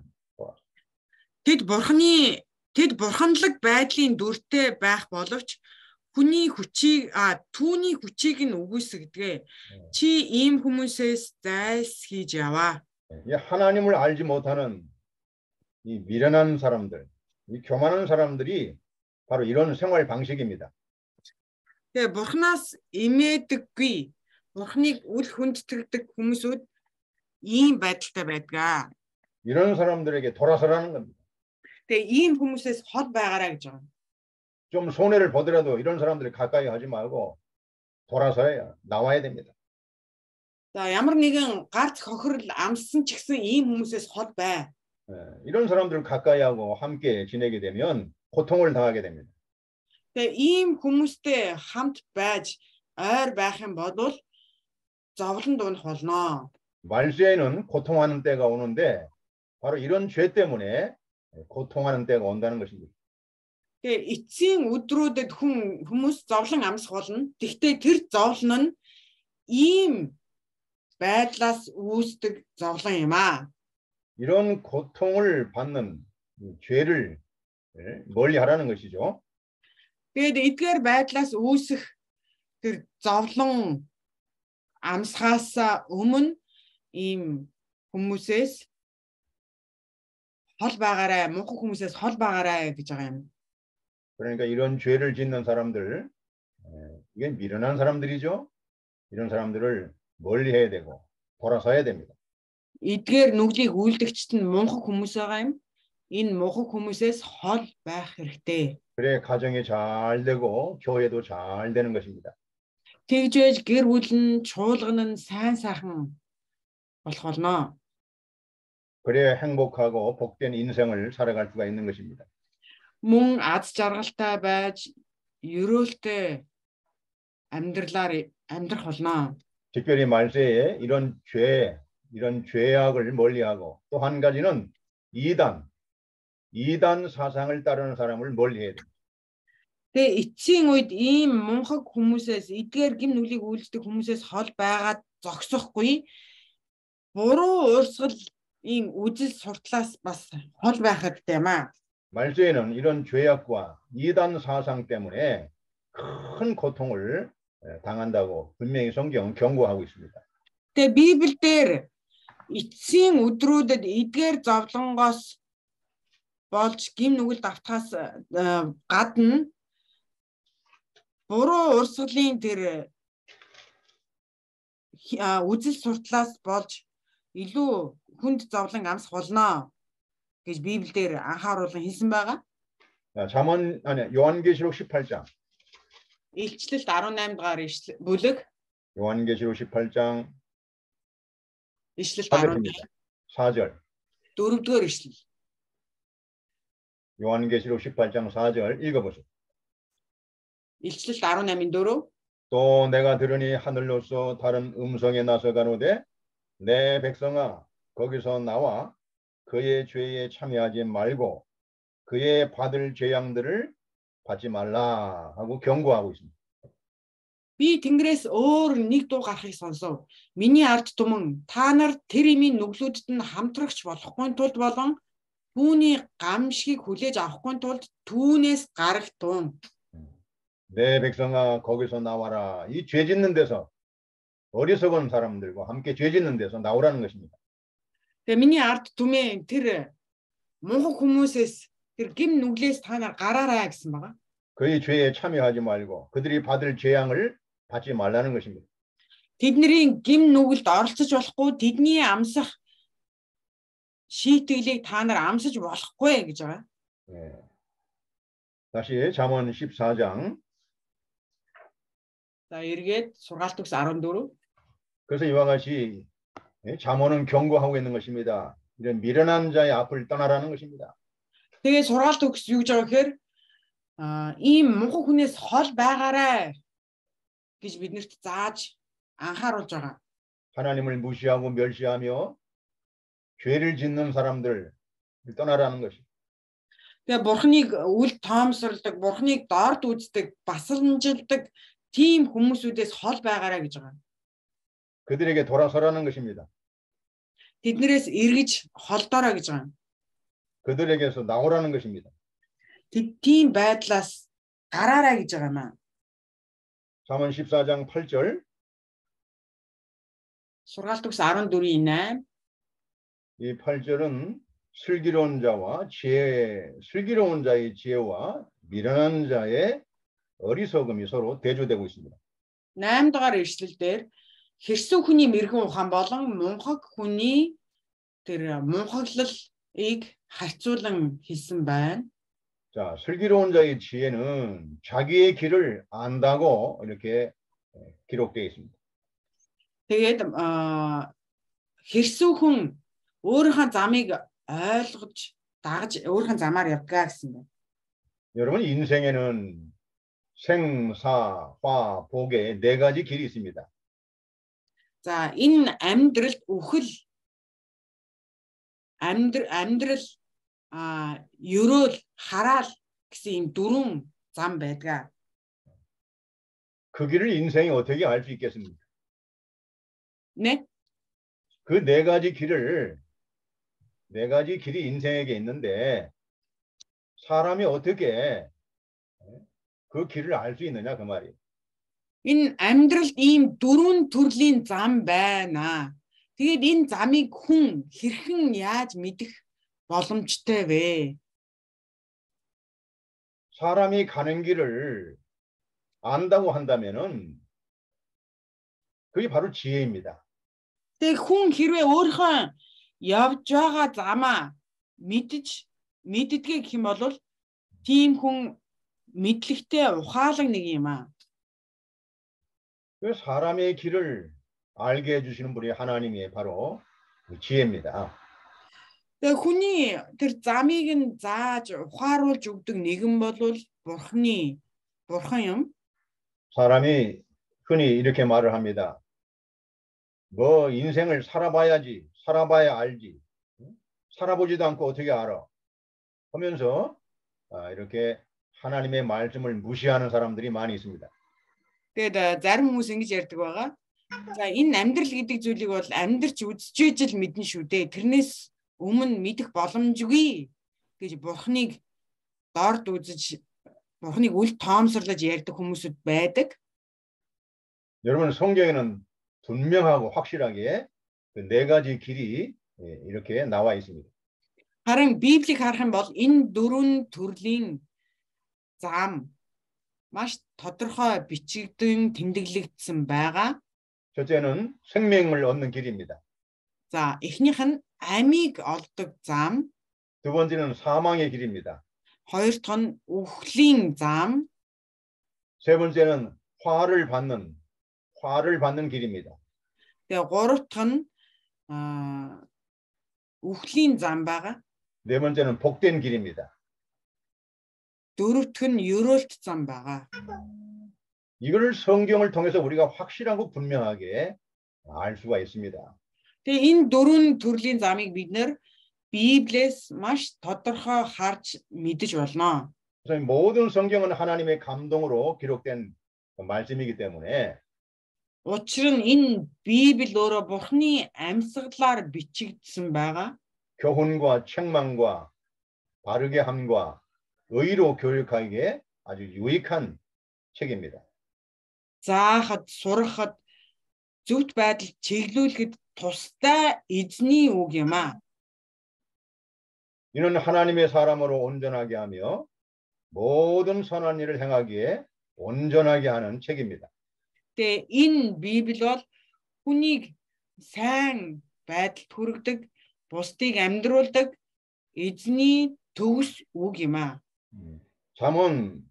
Тэд бурханлаг байдлын дүртэй байх боловч түүний хүчийг нь үгүйсгдэг. Чи ийм хүмүүсээс зайлсхийж яваа. 하나님을 알지 못하는 이 미련한 사람들, 이 교만한 사람들이 바로 이런 생활 방식입니다. Тэгээ Бурханаас имээдэггүй, Бурханыг үл хүндэтгдэг хүмүүсүүд ийм байдалтай байдаг. 이런 사람들에게 돌아서라는 겁니다. Тэгээ ийм хүмүүсээс хол байгаарай гэж байгаа. 좀 손해를 보더라도 이런 사람들이 가까이 하지 말고 돌아서야 나와야 됩니다. За ямар нэгэн гарц хохирол амссан ч гэсэн ийм хүмүүсээс хол бай. 이런 사람들을 가까이 하고 함께 지내게 되면 고통을 당하게 됩니다. Тэгээ ийм хүмүүстэй хамт байж ойр байх юм бол зовлон дуунах болно. 말세에는 고통하는 때가 오는데 바로 이런 죄 때문에 고통하는 때가 온다는 것입니다. Тэгээ эцсийн өдрүүдэд хүмүүс зовлон амсах болно. Гэхдээ тэр зовлон нь ийм байдлаас үүсдэг зовлон юм аа. 이런 고통을 받는 죄를 멀리 하라는 것이죠. Тэгээд эдгээр байдлаас үүсэх тэр зовлон амсахаас өмнө ийм хүмүүсээс хол байгаарай, мунхаг хүмүүсээс хол байгаарай гэж байгаа юм. 그러니까 이런 죄를 짓는 사람들, 이게 미련한 사람들이죠. 이런 사람들을 멀리 해야 되고 돌아서야 됩니다. Эдгээр нүглийг үйлдэгчт нь мунхаг хүмүүс байгаа юм. Энэ мунхаг хүмүүсээс хол байх хэрэгтэй. 그래 가정이 잘 되고 교회도 잘 되는 것입니다. Тэгж байж гэр бүл нь чуулган нь сайн сайхан болох болно. 그래 행복하고 복된 인생을 살아갈 수가 있는 것입니다. Мөн аз жаргалтай байж ерөөлтэй амьдралаар амьдрах болно. 특별히 말세에 이런 죄악을 멀리하고 또 한 가지는 이단 사상을 따르는 사람을 멀리해야 됩니다. Тэгээ эцсийн үед ийм мунхаг хүмүүсээс эдгээр гим нүглийг үйлддэг хүмүүсээс хол байгаад зогсохгүй буруу уурсгал ийм үжил суртлаас бас хол байх хэрэгтэй юм аа. 말세에는 이런 죄악과 이단 사상 때문에 큰 고통을 당한다고 분명히 성경은 경고하고 있습니다. Тэгээ Библиэлд эцсийн өдрүүдэд эдгээр зовлонгоос болж гим нүгэлд автахаас гадна буруу урсгалын тэр үжил суртлаас болж илүү хүнд зовлон амсах болно гэж Библиэлд анхааруулan хэлсэн байгаа. 요한계시록 18장. Илчлэлт 18 дугаар бүлэг. 요한계시록 18장. Илчлэлт 18 4절. 4-р ишлэл. 요한계시록 18장 4절 읽어보세요. 일칠칠 18-4. 또 내가 들으니 하늘로서 다른 음성에 나서 가로되 내 백성아 거기서 나와 그의 죄에 참여하지 말고 그의 받을 재앙들을 받지 말라 하고 경고하고 있습니다. Би Тэнгэрээс өөр нэг дуу гарахыг сонсов. Миний ард түмэн та нар тэр имийн нүглүүдэд нь хамтрагч болохгүй тулд болон түүний гамшигыг хүлээж авахгүй тулд түүнээс гарагтун. 내 백성아 거기서 나와라. 이 죄 짓는 데서 어리석은 사람들과 함께 죄 짓는 데서 나오라는 것입니다. Тэгээ миний ард түмэн тэр мунхаг хүмүүсээс тэр гим нүглээс та нар гараарай гэсэн байгаа. 그의 죄에 참여하지 말고 그들이 받을 재앙을 받지 말라는 것입니다. Тэдний гим нүгэлд оролцож болохгүй, тэдний амсах шийтгэлийг та нар амсаж болохгүй гэж байгаа. 네. 다시 잠언 14장. За эргээд сургаалт төгс 14. 그래서 이와 같이 잠언은 경고하고 있는 것입니다. 이런 미련한 자의 앞을 떠나라는 것입니다. Тэгээ сургаалт төгс юу гэж байгаа гэхээр ийм мунхаг хүнээс хол байгаарай гэж биднэрт зааж анхааруулж байгаа. 하나님을 무시하고 멸시하며 죄를 짓는 사람들 떠나라는 것입니다. Тэгээ бурхныг үл тоомсордог, бурхныг дорд үздэг, басалмжилдаг тийм хүмүүсүүдээс хол байгаарай гэж байгаа. 그들에게 돌아서라는 것입니다. Тэднэрээс эргэж холдоорой гэж байгаа. 그들에게서 나오라는 것입니다. Тийм байдлаас гараарай гэж байгаа юм аа. 잠언 14장 8절. сургаалт төгс 14-8. 이 8절은 슬기로운 자의 지혜와 미련한 자의 어리석음이 서로 대조되고 있습니다. 8 дугаар ишлэлдэр хэрсүү хүний мэрэгэн ухаан болон мунхаг хүний тэр мунхаглалыг харьцуулан хэлсэн байна. 자, 슬기로운 자의 지혜는 자기의 길을 안다고 이렇게 기록되어 있습니다. Тэгээд хэрсүү хүн өөрийнхөө замыг ойлгож дагаж өөрийнхөө замаар явгаа гэсэн байна. 여러분 인생에는 생, 사, 화, 복의 네 가지 길이 있습니다. За энэ амьдралд үхэл амьдрал ерөөл хараал гэсэн ийм дөрвөн зам байдаг. 그 길을 인생이 어떻게 알 수 있겠습니까? 네? 그 네 가지 길이 인생에게 있는데 사람이 어떻게 그 길을 알 수 있느냐 그 말이에요. Энэ амьдралд ийм дөрвөн төрлийн зам байна. Тэгээд энэ замыг хүн хэрхэн яаж мэдэх боломжтой вэ? 사람이 가는 길을 안다고 한다면은 그게 바로 지혜입니다. Тэгээд хүн хэрвээ өөрийнхөө явж байгаа замаа мэддгээ гэх юм бол тийм хүн мэдлэгтэй ухаалаг нэг юм аа. 그 사람의 길을 알게 해주시는 분이 하나님이 바로 지혜입니다. Тэгээд хүний тэр замыг нь зааж ухааруулж өгдөг нэгэн бол бурхан юм. 사람이 흔히 이렇게 말을 합니다. 뭐 인생을 살아봐야지, 살아봐야 알지. 살아보지도 않고 어떻게 알아? 하면서 이렇게 하나님의 말씀을 무시하는 사람들이 많이 있습니다. Тэгээд зарим хүмүүс ингэж ярьдаг байгаа. За энэ амьдрал гэдэг зүйлийг бол амьдрч үзчихэж л мэднэ шүү дээ. Тэрнээс өмнө мэдэх боломжгүй гэж бурхныг дорд үзэж бурхныг үл тоомсорлож ярьдаг хүмүүсүүд байдаг. 여러분 성경에는 분명하고 확실하게 그 네 가지 길이 이렇게 나와 있습니다. Харин Библийг харах юм бол энэ дөрвөн төрлийн зам маш тодорхой бичигдэн тэмдэглэгдсэн байгаа. 첫째는 생명을 얻는 길입니다. За эхнийх нь амийг олдог зам, 두 번째는 사망의 길입니다. хоёр дахь нь үхлийн зам, 세 번째는 화를 받는 길입니다. тэгээ гурав дахь нь үхлийн зам байгаа. 네 번째는 복된 길입니다. дөрөв дахь нь ерөөлт зам байгаа. 이걸 성경을 통해서 우리가 확실하고 분명하게 알 수가 있습니다. Тэгээ энэ дөрвөн төрлийн замыг бид нэр Библиэс маш тодорхой харж мэдэж болно. 그래서 모든 성경은 하나님의 감동으로 기록된 말씀이기 때문에 Учир нь энэ Библи өөрөө Бурхны амьсгалаар бичигдсэн байгаа. 교훈과 책망과 바르게 함과 의로 교육하기에 아주 유익한 책입니다. Заахад, сурахад, зөвхт байдал чиглүүлэхэд тустай эзний үг юм аа. 이는 하나님의 사람으로 온전하게 하며 모든 선한 일을 행하기에 온전하게 하는 책입니다. Тэгээ энэ Библи бол хүнийг сайн байдалд хүргэдэг, бусдыг амьдруулдаг эзний төгс үг юм аа. 잠언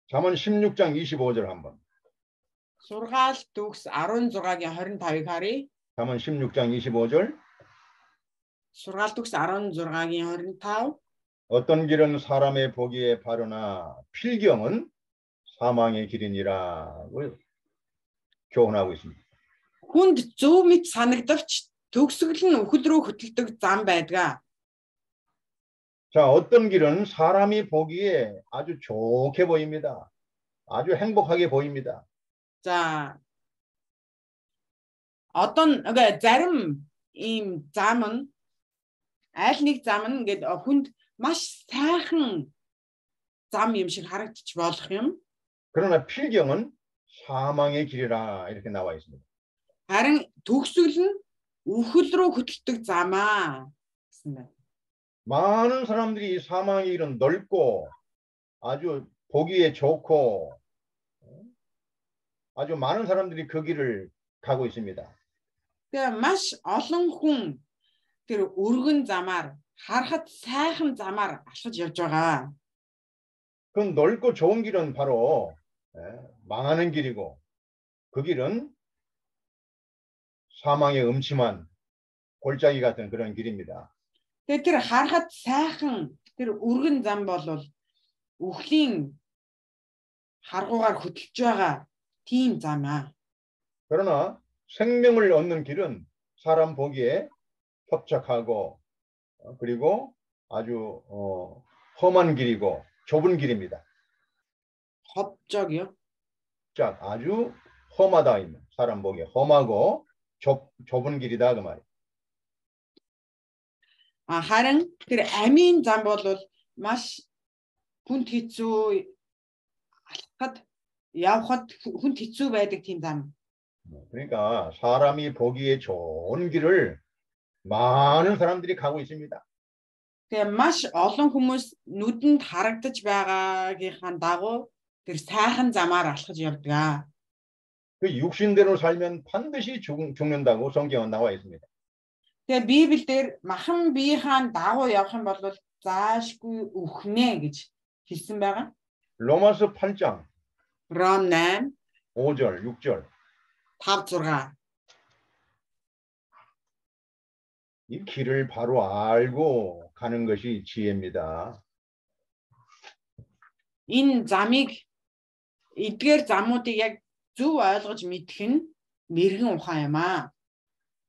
16장 25절 한번. Сургаал төгс 16-гийн 25-ыг харъя. 잠언 16장 25절. Сургаал төгс 16-гийн 25. 어떤 길은 사람의 보기에 바르나 필경은 사망의 길이니라고 교훈하고 있습니다. Хүнд зөв мэд санагдавч төгсгөл нь үхэл рүү хөтөлдөг зам байдаг. 자, 어떤 길은 사람이 보기에 아주 좋게 보입니다. 아주 행복하게 보입니다. За зарим ийм зам нь аль нэг зам нь ингээд хүнд маш сайхан зам юм шиг харагдчих болох юм. 그러나 필경은 사망의 길이라 이렇게 나와 있습니다. Харин төгсгөл нь үхэл рүү хөтөлдөг замаа гэсэн байна. 많은 사람들이 사망의 길은 넓고 아주 보기에 좋고 아주 많은 사람들이 그 길을 가고 있습니다. Тэгээ маш олон хүн тэр өргөн замаар харахад сайхан замаар алхаж явж байгаа. 그 넓고 좋은 길은 바로 망하는 길이고 그 길은 사망의 음침한 골짜기 같은 그런 길입니다. Тэгээ тэр харахад сайхан тэр өргөн зам бол үхлийн харгуугаар хөтлөж байгаа тийм зам аа. 그러나 생명을 얻는 길은 사람 보기에 협착하고 그리고 아주 험한 길이고 좁은 길입니다. 법적이요? 자, 아주 험하다 있는 사람 보기에 험하고 좁은 길이다 그 말이에요. Харин тэр амийн зам бол маш хүнд хэцүү алхахад явхад хүнд хэцүү байдаг тийм зам. 그러니까 사람이 보기에 좋은 길을 많은 사람들이 가고 있습니다. Тэгээ маш олон хүмүүс нүдэнд харагдаж байгаагийнхаа дагуу тэр сайхан замаар алхаж явдаг. 그 육신대로 살면 반드시 죽는다고 성경에 나와 있습니다. Тэгээ Библиэлд махан биеийн дагуу явах юм бол заашгүй үхнэ гэж хэлсэн байгаа. 로마서 8장 Ром 8 5절 6절 5 6 이 길을 바로 알고 가는 것이 지혜입니다. Энэ замыг эдгээр замуудыг яг зөв ойлгож мэдэх нь мэрэгэн ухаан юм аа.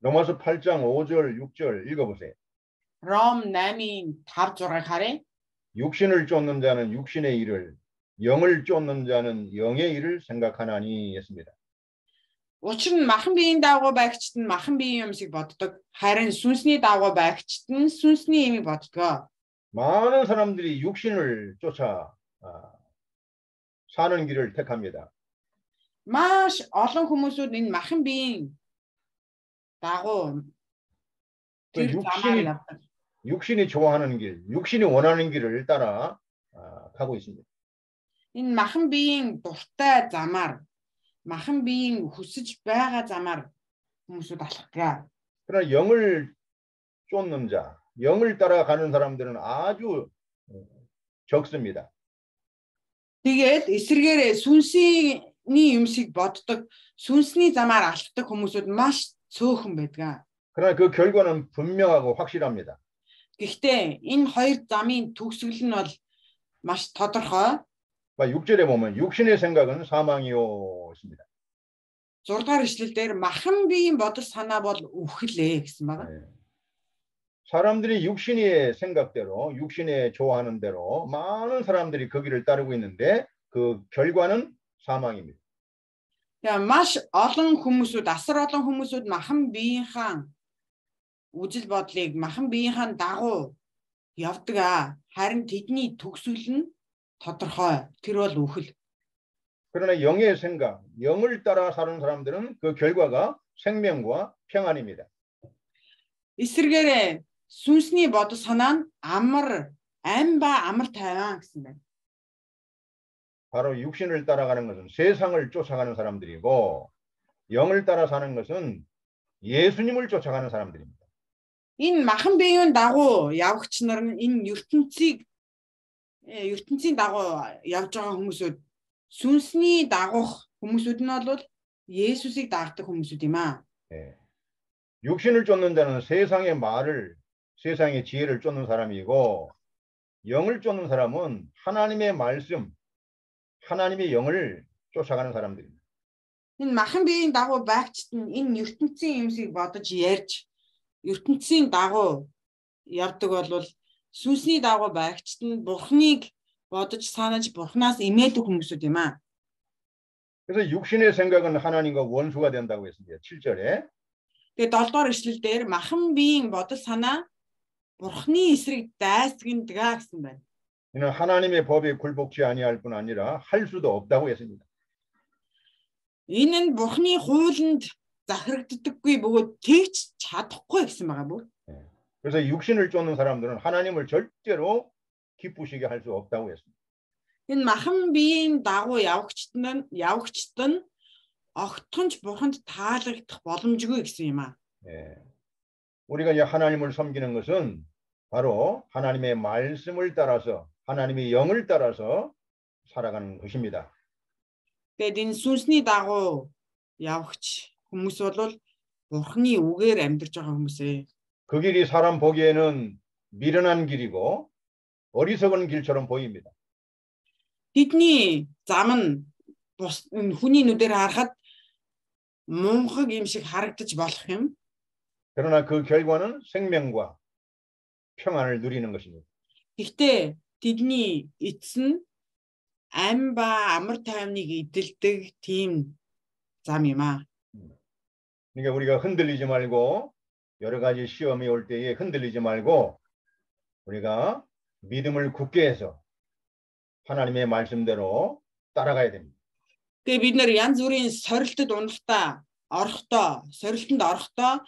로마서 8장 5절 6절 읽어보세요. Ром 8-ийн 5 6-ыг харъя. 육신을 쫓는 자는 육신의 일을 영을 쫓는 자는 영의 일을 생각하나니 했습니다. Учир нь махан биеийн дагуу байгчид нь махан биеийн юмсыг боддог. Харин сүнсний дагуу байгчид нь сүнсний юмыг боддог. 많은 사람들이 육신을 쫓아 사는 길을 택합니다. Маш олон хүмүүсүүд энэ махан биеийн дагуу тэр замаар явдаг. 육신이 좋아하는 길, 육신이 원하는 길을 따라 가고 있습니다. Энэ махан биеийн дуртай замаар махан биеийн хүсэж байгаа замаар хүмүүсүүд алхдаг. 그러나 영을 쫓는 자, 영을 따라가는 사람들은 아주 적습니다. Тэгээд эсвэргээрээ сүнсний юмсыг боддог, сүнсний замаар алхдаг хүмүүсүүд маш цөөхөн байдаг. 그러나 그 결과는 분명하고 확실합니다. Гэхдээ энэ хоёр замын төгсгөл нь бол маш тодорхой. 6절에 보면 육신의 생각은 사망이요 있습니다. 6 дугаар ишлэлдэр махан биеийн бодол санаа бол үхлээ гэсэн байна. 사람들이 육신의 생각대로, 육신의 좋아하는 대로 많은 사람들이 그 길을 따르고 있는데 그 결과는 사망입니다. Яа маш олон хүмүүсүүд, асар олон хүмүүсүүд махан биеийнхаа үжил бодлыг махан биеийнхаа дагуу явдаг. Харин тэдний төгсгөл нь тодорхой. Тэр бол үхэл. 그러나 영의 생각, 영을 따라 사는 사람들은 그 결과가 생명과 평안입니다. Эсвэргээрээ сүнсний бодол санаа нь амар тайван гэсэн байна. 바로 육신을 따라가는 것은 세상을 쫓아가는 사람들이고 영을 따라 사는 것은 예수님을 쫓아가는 사람들입니다. Энэ махан биеийн дагуу явагч нар нь энэ ертөнцийн дагуу явж байгаа хүмүүсүүд сүнсний дагуух хүмүүсүүд нь бол Есүсийг дагдаг хүмүүсүүд юм аа. 육신을 쫓는 자는 세상의 말을, 세상의 지혜를 쫓는 사람이고 영을 쫓는 사람은 하나님의 말씀, 하나님의 영을 쫓아가는 사람들입니다. Энэ махан биеийн дагуу байгчид нь энэ ертөнцийн юмсыг бодож ярьж ертөнцийн дагуу явдаг бол сүнсний дагуу байгчид нь Бурхныг бодож санаж Бурхнаас имээдэг хүмүүсүүд юм аа. 그래서 육신의 생각은 하나님과 원수가 된다고 했습니다. 7절에. Тэгээд 7 дугаар ишлэлдэр махан биеийн бодол санаа Бурхны эсрэг дайсагнадаг гэсэн байна. 이는 하나님의 법에 굴복지 아니할 뿐 아니라 할 수도 없다고 했습니다. Энэ нь Бурхны хуулинд захирагддаггүй бөгөөд тэгч чадахгүй гэсэн байгаа бүр. 그래서 육신을 쫓는 사람들은 하나님을 절대로 기쁘시게 할 수 없다고 했습니다. Энэ махан биеийн дагуу явагчд нь огтхонч Бурханд таалагдах боломжгүй гэсэн юм аа. 우리가 이제 하나님을 섬기는 것은 바로 하나님의 말씀을 따라서 하나님의 영을 따라서 살아가는 것입니다. Тэгээд энэ сүнсний дагуу явагч хүмүүс бол Бурхны үгээр амьдарч байгаа хүмүүсээ. 그 길이 사람 보기에는 미련한 길이고 어리석은 길처럼 보입니다. Бидний зам нь хүний нүдээр харахад мунхаг юм шиг харагдаж болох юм. 그러나 그 결과는 생명과 평안을 누리는 것입니다. Гэхдээ тэдний эцэс нь ам ба амар тайвныг эдэлдэг тийм зам юм аа. 그러니까 우리가 흔들리지 말고 여러 가지 시험이 올 때에 흔들리지 말고 우리가 믿음을 굳게 해서 하나님의 말씀대로 따라가야 됩니다. Тэгээ бид нэр янз бүрийн сорилтод унахдаа сорилтонд орохдоо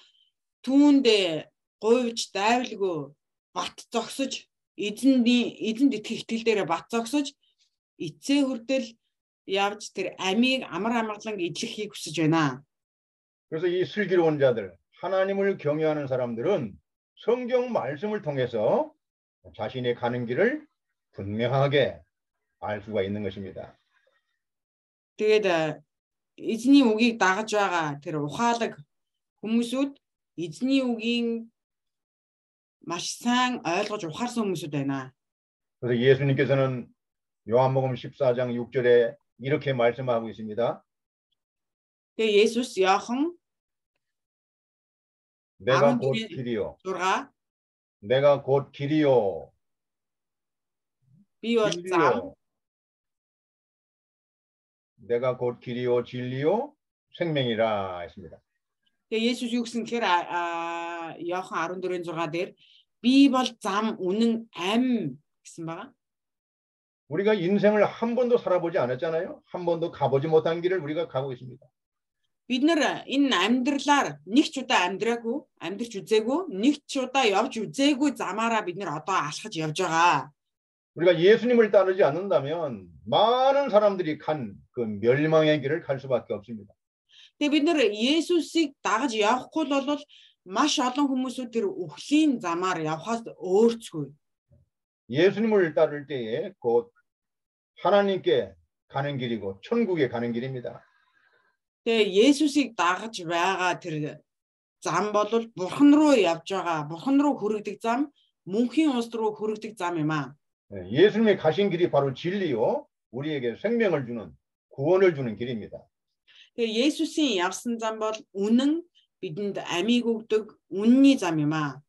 түүндээ гуйвж дайвалгүй бат зогсож эзэнд итгэх итгэл дээр бат зогсож эцээ хүртэл явж тэр амийг амар амгалан эдлэхийг хүсэж байна. 그래서 이 슬기로운 자들, 하나님을 경외하는 사람들은 성경 말씀을 통해서 자신의 가는 길을 분명하게 알 수가 있는 것입니다. Тэгээд эзний үгийг дагаж байгаа тэр ухаалаг хүмүүсүүд эзний үгийн маш сайн ойлгож ухаарсан хүмүүсүүд байна. 그래서 예수님께서는 요한복음 14장 6절에 이렇게 말씀하고 있습니다. Тэгээ Есүс Иохан 내가 곧 길이요. 6 내가 곧 길이요. би бол зам, 내가 곧 길이요 진리요 생명이라 했습니다. Тэгээ Есүс юу гэсэн гэхээр Иохан 14:6 дээр би бол зам, үнэн, ам гэсэн байгаа. 우리가 인생을 한 번도 살아보지 않았잖아요. 한 번도 가보지 못한 길을 우리가 가고 있습니다. Бид нар энэ амьдралаар нэг ч удаа амьдрч үзээгүй, нэг ч удаа явж үзээгүй замаараа бид нар одоо алхаж явж байгаа. 우리가 예수님을 따르지 않는다면 많은 사람들이 간 그 멸망의 길을 갈 수밖에 없습니다. Тэгээ бид нар Есүсийг дагаж явахгүй бол маш олон хүмүүсүүд тэр өхлийн замаар явхаас өөрцгүй. 예수님을 따를 때에 곧 하나님께 가는 길이고 천국에 가는 길입니다. Тэгээ Есүсийг дагаж байгаа тэр зам бол Бурхан руу явж байгаа, Бурхан руу хүрэгдэг зам, мөнхийн улс руу хүрэгдэг зам юм аа. 예수님이 가신 길이 바로 진리요. 우리에게 생명을 주는 구원을 주는 길입니다. Тэгээ Есүсийн явсан зам бол үнэн, бидэнд амийг өгдөг үнний зам юм аа.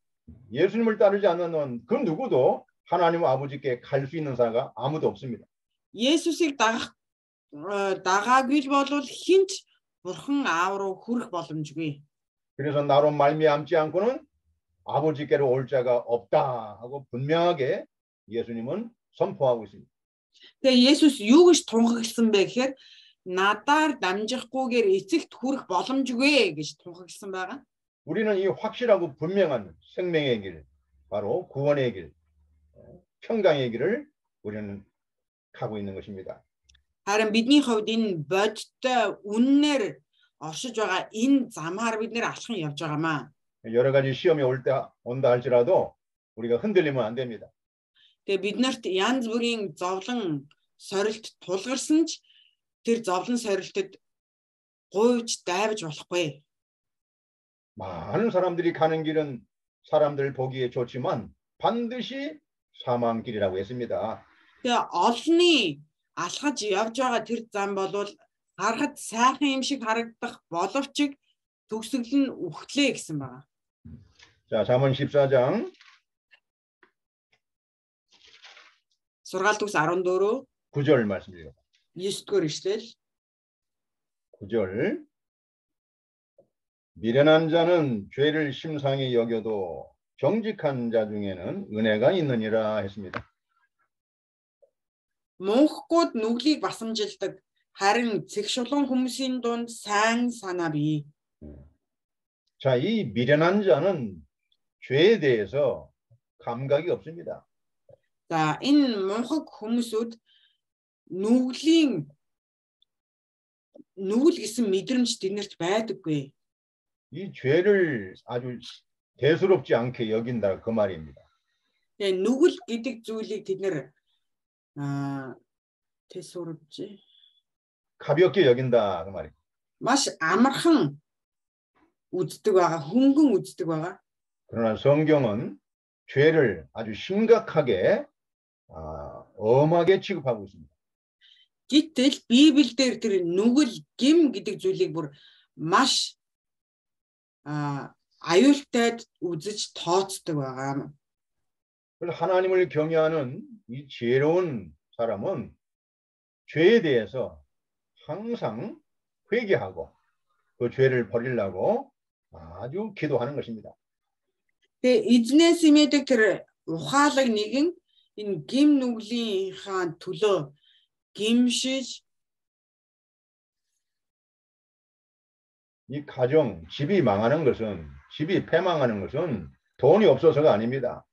예수님을 따르지 않는 그 누구도 하나님 아버지께 갈 수 있는 사가 아무도 없습니다. Есүсийг дагаагүй бол хинч Бурхан аав руу хүрэх боломжгүй. 그래서 나로 말미암지 않고는 아버지께로 올 자가 없다 하고 분명하게 예수님은 선포하고 있습니다. Тэгээ Есүс юу гэж тунхагласан бэ гэхээр надаар дамжихгүйгээр эцэгт хүрэх боломжгүй гэж тунхагласан байгаа. 우리는 이 확실하고 분명한 생명의 길, 바로 구원의 길, 평강의 길을 우리는 가고 있는 것입니다. Харин бидний хувьд энэ бодтой үннээр оршиж байгаа энэ замаар бид нэр алхан явж байгаамаа. 여러 가지 시험이 온다 할지라도 우리가 흔들리면 안 됩니다. Тэгээ биднэрт янз бүрийн зовлон сорилт тулгарсан ч тэр зовлон сорилтод гуйж дайвж болохгүй. 많은 사람들이 가는 길은 사람들 보기에 좋지만 반드시 사망길이라고 했습니다. Тэгээ олонний алхаж явж байгаа тэр зам бол харахад сайхан юм шиг харагдах боловч төгсгөл нь үхлээ гэсэн байна. 자, 잠언 14장 Сургаалт төгс 14 9절 말씀드립니다. 9-р ишлэл. 9절 미련한 자는 죄를 심상히 여겨도 정직한 자 중에는 은혜가 있느니라 했습니다. Мөнхгүүд нүглийг басамжилдаг харин цэгшулан хүмүүсийн дунд сайн санаа бий. 자, 이 미련한 자는 죄에 대해서 감각이 없습니다. За энэ мунхаг хүмүүсүүд нүгэл гэсэн мэдрэмж тэднэрт байдаггүй. 이 죄를 아주 대수롭지 않게 여긴다 그 말입니다. Тэгээ нүгэл гэдэг зүйлийг тэднэр 대수롭지 가볍게 여긴다 그 말입니다. маш амархан үздэг байгаа, хөнгөн үздэг байгаа. 그러나 성경은 죄를 아주 심각하게 엄하게 취급하고 있습니다. Гэтэл Библиэлд тэр нүгэл гим гэдэг зүйлийг бүр маш аюултай үзэж тооцдог байгаа. 그래서 하나님을 경외하는 이 지혜로운 사람은 죄에 대해서 항상 회개하고 그 죄를 버리려고 아주 기도하는 것입니다. Тэгээ эзнээс имэдэг тэр ухаалаг нэгэн энэ гим нүглийнхаа төлөө гимшиж 이 가정, 집이 망하는 것은, 집이 패망하는 것은 돈이 없어서가 아닙니다.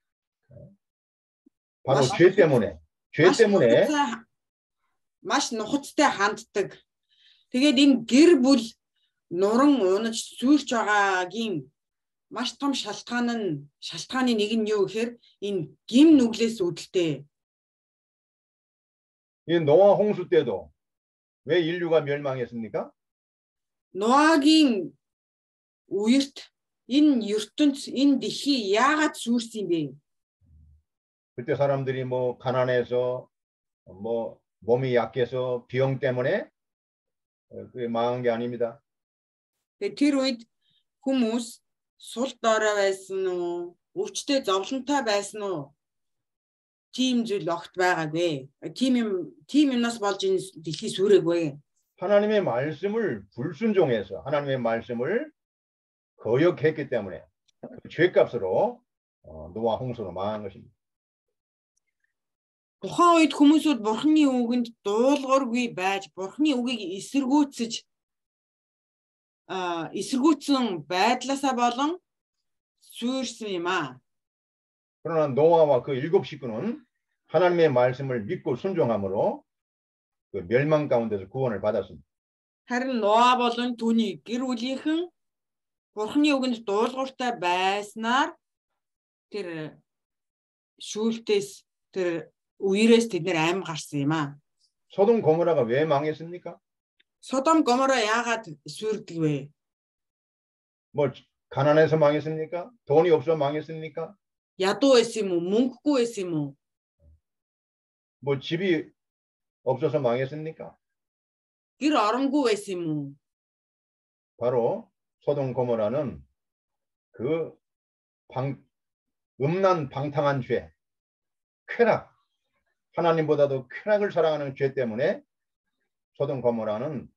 바로 죄 때문에, маш нухацтай ханддаг. Тэгээд энэ гэр бүл нуран унаж сүйлж байгаагийн маш том шалтгааны нэг нь юу гэхээр энэ гим нүглээс үүдэлтэй. 이 노아 홍수 때도 왜 인류가 멸망했습니까? 노아гийн үерт энэ ертөнц энэ дэлхий яагаад сүрсэн бэ? 그때 사람들이 뭐 가난해서 뭐 몸이 약해서 병 때문에 그게 망한 게 아닙니다. Тэр үед хүмүүс сул дорой байсан уу? Өвчтэй зовлонтой байсан уу? Тийм зүйл огт байгаагүй. Тийм юмнаас болж энэ дэлхий сүрээгүй. 하나님의 말씀을 불순종해서 하나님의 말씀을 거역했기 때문에 그 죄값으로 노아 홍수로 망한 것입니다. Тухайн үед хүмүүсүүд Бурхны үгэнд дуулуургүй байж Бурхны үгийг эсэргүүцсэн байдлаасаа болон сүрсэн юм аа. 그러나 노아와 그 7 식구는 하나님의 말씀을 믿고 순종함으로 그 멸망 가운데서 구원을 받았습니다. Харин Ноа болон түүний гэр бүлийнхэн Бурхны үгэнд дуулууртай байснаар тэр шүүлтээс тэр 우일에서 тэднэр аим гарсан юм аа. 소돔 고모라가 왜 망했습니까? 소돔 고모라 яагаад сүрдэг вэ? 뭐 가난해서 망했습니까? 돈이 없어 망했습니까? ядуу байсан юм уу? Мөнгөгүй байсан юм уу? 뭐 집이 없어서 망했습니까? гэр оронгүй байсан юм уу? 바로 소돔 고모라는 그 음란 방탕한 죄, 쾌락, 하나님보다도 쾌락을 사랑하는 죄 때문에 소돔 고모라는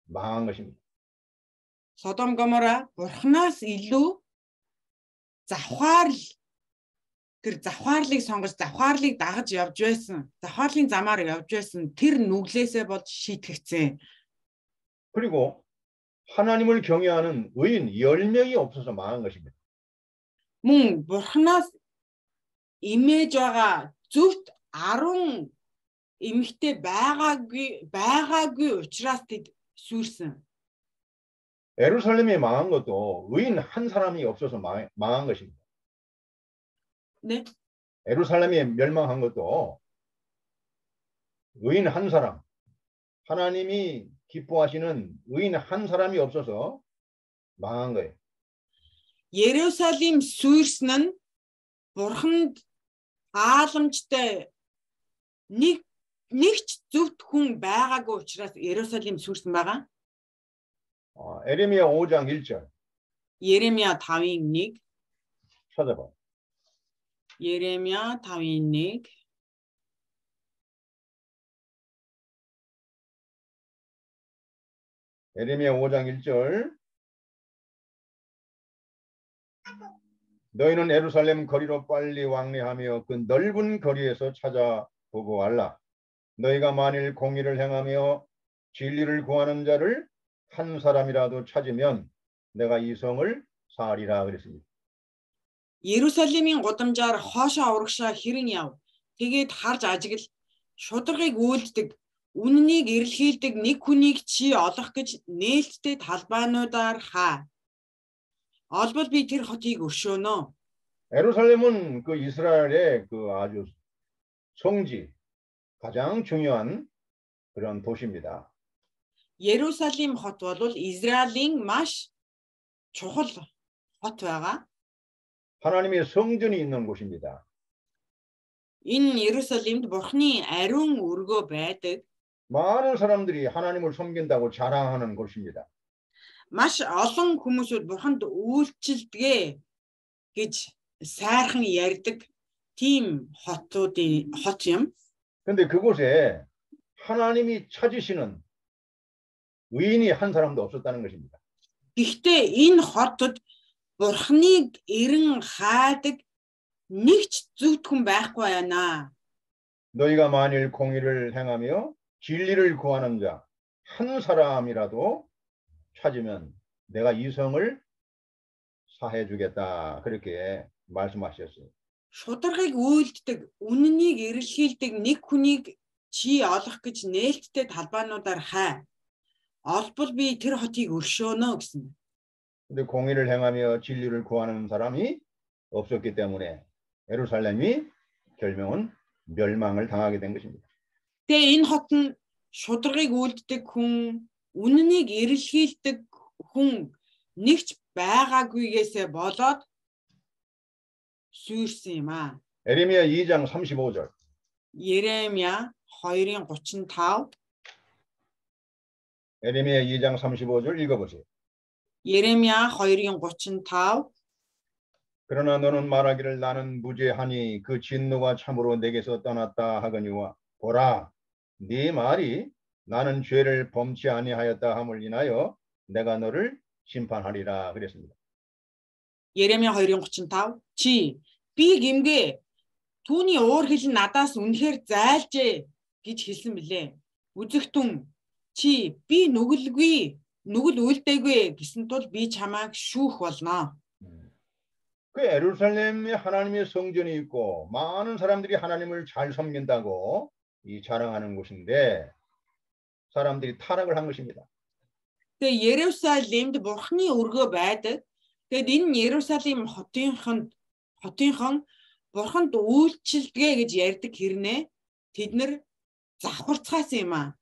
망한 것입니다. 소돔 고모라 Бурханаас илүү тэр завхаарлыг сонгож завхаарлыг дагаж явж байсан. Завхаарлын замаар явж байсан. Тэр нүглээсээ болж шийтгэгдсэн. 그리고 하나님을 경외하는 의인 10명이 없어서 망한 것입니다. Мөн Бурханаас имэж байгаа зөвхт 10 эмэгтэй байгаагүй учраас тэд сүрсэн. 예루살렘이 망한 것도 의인 한 사람이 없어서 망한 것입니다. 네. 예루살렘이 멸망한 것도 의인 한 사람, 하나님이 기뻐하시는 의인 한 사람이 없어서 망한 거예요. 예루살렘 сүрсэн нь Бурханд халамжтай нэгч зөвхт хүн байгаагүй учраас 예루살렘 сүрсэн байгаа. 에레미야 5장 1절. 예레미야 5인 1 찾아봐. 예레미야 5인 1 에레미야 5장 1절. 너희는 예루살렘 거리로 빨리 왕래하며 그 넓은 거리에서 찾아보고 알라. 너희가 만일 공의를 행하며 진리를 구하는 자를 한 사람이라도 찾으면 내가 이 성을 사하리라 그랬습니다. Иерусалимийн гудамжаар хоошоо урагшаа хэрэн яв. Тэгээд харж ажигл шударгыг үйлддэг, үннийг эрэлхийлдэг нэг хүнийг чи олох гэж нээлттэй талбайнуудаар хаа. Олбол би тэр хотыг өршөөнө. 예루살렘은 그 이스라엘의 그 아주 성지, 가장 중요한 그런 도시입니다. Иерусалим хот бол Израилийн маш чухал хот байгаа. 하나님의 성전이 있는 곳입니다. Энэ Иерусалимд Бурхны ариун өргөө байдаг. 많은 사람들이 하나님을 섬긴다고 자랑하는 곳입니다. Маш олон хүмүүсүүд Бурханд үйлчлдэг гэж сайхан ярьдаг тийм хот юм. 근데 그곳에 하나님이 찾으시는 의인이 한 사람도 없었다는 것입니다. Гэхдээ энэ хотод Бурхныг эрен хайдаг нэг ч зөвхт хүн байхгүй байна. 너희가 만일 공의를 행하며 진리를 구하는 자 한 사람이라도 찾으면 내가 이 성을 사해 주겠다. 그렇게 말씀하셨어요. Шударгыг үйлддэг, үннийг эрэлхийлдэг нэг хүнийг чи олох гэж нээлттэй талбайнуудаар хай. Олбол би тэр хотыг өршөөнө гэсэн. 근데 공의를 행하며 진리를 구하는 사람이 없었기 때문에 예루살렘이 결명은 멸망을 당하게 된 것입니다. Тэгээ энэ хот нь шударгыг үйлддэг хүн, үннийг эрэлхийлдэг хүн нэгч байгаагүйгээсээ болоод сүрсэн юм аа. 에레미야 2장 35절. Еремия 2:35. 에레미야 2장 35절 읽어보세요. Еремия 2:35. 그러나 너는 말하기를 나는 무죄하니 그 진노가 참으로 내게서 떠났다 하거니와 보라 네 말이 나는 죄를 범치 아니하였다 함을 인하여 내가 너를 심판하리라 그랬습니다. Еремия 2:35. Чи би гимгээ түүний уур хил надаас үнэхээр зайлжээ гэж хэлсэн билээ. Үзэгтэн чи би нүгэл үйлдээгүй гэсэн тул би чамайг шүүх болно. 그 예루살렘에 하나님의 성전이 있고 많은 사람들이 하나님을 잘 섬긴다고 이 자랑하는 곳인데 사람들이 타락을 한 것입니다. Тэгээ Ерүсалимд Бурхны өргөө байдаг. Тэгэд энэ Ерүсалим хотынхон Бурханд үйлчлдэгэ гэж ярьдаг хэрнээ тэд нар завхарцгаасан юм аа.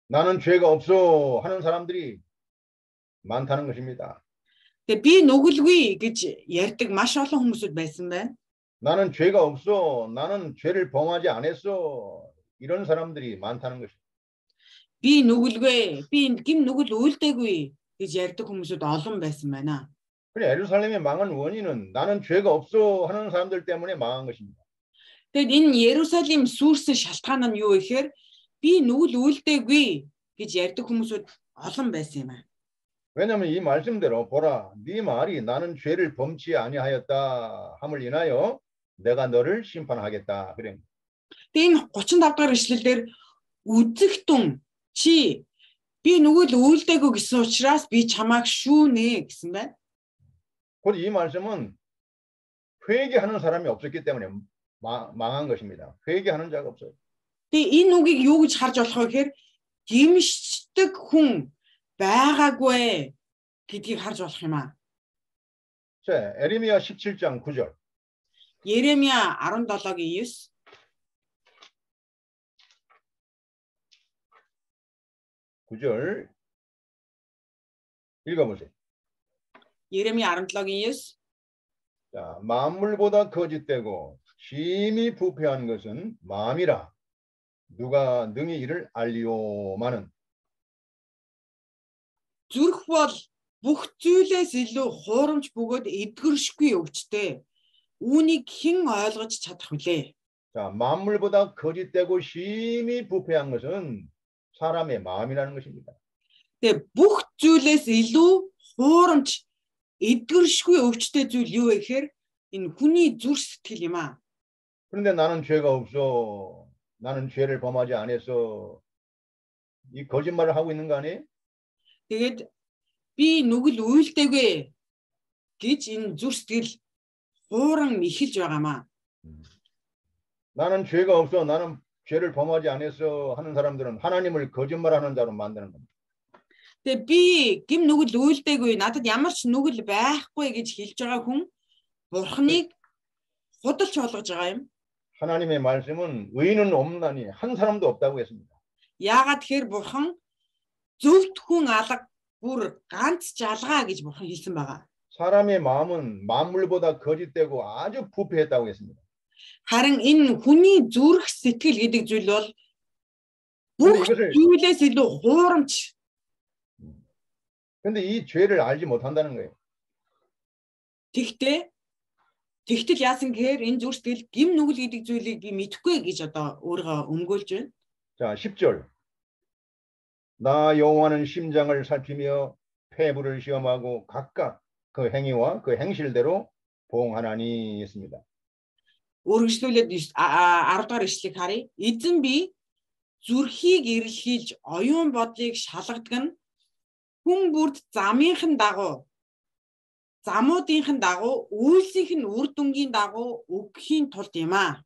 나는 죄가 없어 하는 사람들이 많다는 것입니다. Тэгээ би нүгэлгүй гэж ярьдаг маш олон хүмүүсүүд байсан байна. 나는 죄가 없어. 나는 죄를 범하지 않았어. 이런 사람들이 많다는 것입니다. Би нүгэлгүй, би гим нүгэл үйлдээгүй гэж ярьдаг хүмүүсүүд олон байсан байна. 그래 예루살렘의 망한 원인은 나는 죄가 없어 하는 사람들 때문에 망한 것입니다. Тэгэд энэ Ерүсалим сүрсэн шалтгаан нь юу гэхээр би нүгэл үйлдээгүй гэж ярьдаг хүмүүсүүд олон байсан юм аа. 왜냐하면 이 말씀대로 보라 네 말이 나는 죄를 범치 아니하였다 함을 인하여 내가 너를 심판하겠다 그래. Тэгээ 35 дахь ишлэлээр үзэгтэн чи би нүгэл үйлдээгүй гэсэн учраас би чамайг шүүнэ гэсэн байна. 곧 이 말씀은 회개하는 사람이 없었기 때문에 망한 것입니다. 회개하는 자가 없어요. Тэгээ энэ үгийг юу гэж харж болох вэ гэхээр гимшдэг хүн байгаагүй гэдгийг харж болох юм аа. 자, 에레미야 17장 9절. Еремия 17:9. 9절 읽어보세요. Еремия 17:9. 자, 만물보다 거짓되고 심히 부패한 것은 마음이라 누가 능히 이를 알리오마는 Зүрх бол бүх зүйлээс илүү хуурамч бөгөөд эдгэршгүй өвчтэй. Үүнийг хэн ойлгож чадах вүлээ? 자, 만물보다 거짓되고 심히 부패한 것은 사람의 마음이라는 것입니다. Тэгээ бүх зүйлээс илүү хуурамч эдгэршгүй өвчтэй зүйл юу вэ гэхээр энэ хүний зүрх сэтгэл юм аа. 그런데 나는 죄가 없어. 나는 죄를 범하지 않았어. 이 거짓말을 하고 있는 거 아니에요? Тэгээд би нүгэл үйлдээгүй гэж энэ зүрх сэтгэл хууран ихэлж байгаамаа. 나는 죄가 없어. 나는 죄를 범하지 않았어 하는 사람들은 하나님을 거짓말하는 자로 만드는 겁니다. Тэгээ би гим нүгэл үйлдээгүй надад ямар ч нүгэл байхгүй гэж хэлж байгаа хүн Бурхныг худалч болгож байгаа юм. 하나님의 말씀은 의인은 없나니 한 사람도 없다고 했습니다. Яагаад тэгэхээр Бурхан зөвхт хүн алга бүр ганц жалгаа гэж Бурхан хэлсэн байгаа. 사람의 마음은 만물보다 거짓되고 아주 부패했다고 했습니다. харин энэ хүний зүрх сэтгэл гэдэг зүйл бол бүх зүйлээс илүү хуурамч. 근데 이 죄를 알지 못한다는 거예요. Тэгтэл яасан гэхээр энэ зүрх сэтгэл гим нүгэл гэдэг зүйлийг би мэдэхгүй гэж одоо өөрийгөө өмгөөлж байна. 자, 10절. 나 여호와는 심장을 살피며 폐부를 시험하고 각각 그 행위와 그 행실대로 보응하나니 했습니다. Үргэлжлүүлээд 10 дахь ишлэгийг харъя. Эзэн би зүрхийг эрэлхийлж оюун бодлыг шалгадаг нь хүн бүрд замуудынхын дагуу үйлсийнх нь үр дүнгийн дагуу өгөхийн тулд юм аа.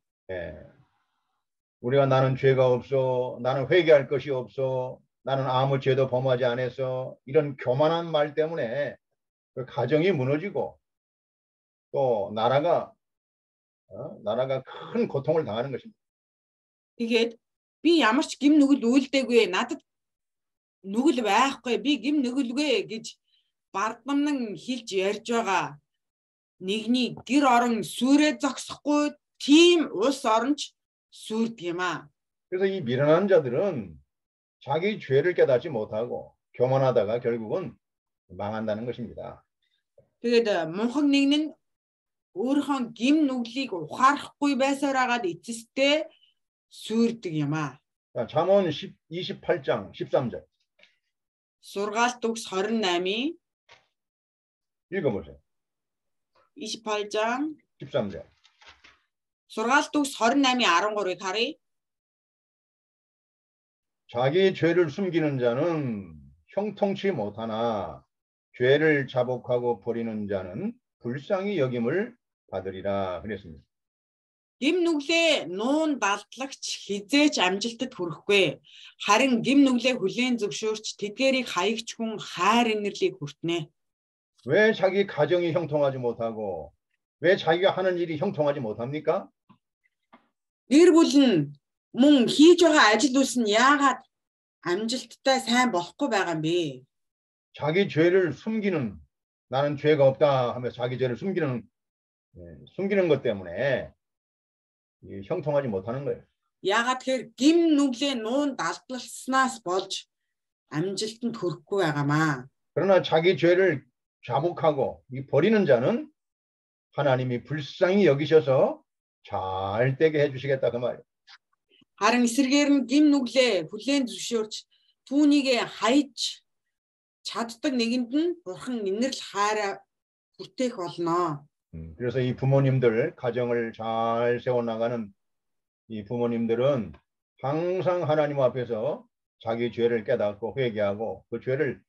우리가 나는 죄가 없어, 나는 회개할 것이 없어, 나는 아무 죄도 범하지 않아서 이런 교만한 말 때문에 그 가정이 무너지고 또 나라가 큰 고통을 당하는 것입니다. Тэгээд би ямар ч гим нүгэл үйлдэггүй, надад нүгэл байхгүй, би гим нүгэлгүй гэж бардамнан хэлж ярьж байгаа нэгний гэр орон сүрээ зогсохгүй тийм улс оронч сүрдэг юм аа. 그래서 이 미련한 자들은 자기 죄를 깨닫지 못하고 교만하다가 결국은 망한다는 것입니다. Тэгээд мунхан нэг нь өөрийнхөө гим нүглийг ухаарахгүй байсараагаад эцэстээ сүрдэг юм аа. 자, 잠언 28장 13절. Сургаалт үгс 28-ийн 읽어보세요. 28장 13절. сургаалт үгс 28-ийн 13-ыг харъя. 자기 죄를 숨기는 자는 형통치 못하나 죄를 자복하고 버리는 자는 불쌍히 여김을 받으리라 그랬습니다. Гим нүглээ нуун далдлагч хизээч амжилтад хүрэхгүй. Харин гим нүглээ хүлээн зөвшөөрч тэдгээрийг хаягч хүн хайр инэрлийг хүртнэ. 왜 자기 가정이 형통하지 못하고 왜 자기가 하는 일이 형통하지 못합니까? Гэр бүл нь мөн хийж байгаа ажил үйлс нь яагаад амжилттай сайн болохгүй байгаа юм бэ? 자기 죄를 숨기는 나는 죄가 없다 하면서 자기 죄를 숨기는 것 때문에 형통하지 못하는 거예요. Яагаад тэгэхээр гим нүглээ нуун далдлснаас болж амжилтанд хүрэхгүй байгаамаа. 그러나 자기 죄를 자복하고 버리는 자는 하나님이 불쌍히 여기셔서 잘 되게 해주시겠다 그 말이에요. Харин эсрэгээр нь гим нүглээ хүлээн зөвшөөрч түүнийг хайж чаддаг нэгэнд нь бурхан инэрл хайраа хүртээх болно. 그래서 이 부모님들 가정을 잘 세워나가는 이 부모님들은 항상 하나님 앞에서 자기 죄를 깨닫고 회개하고 그 죄를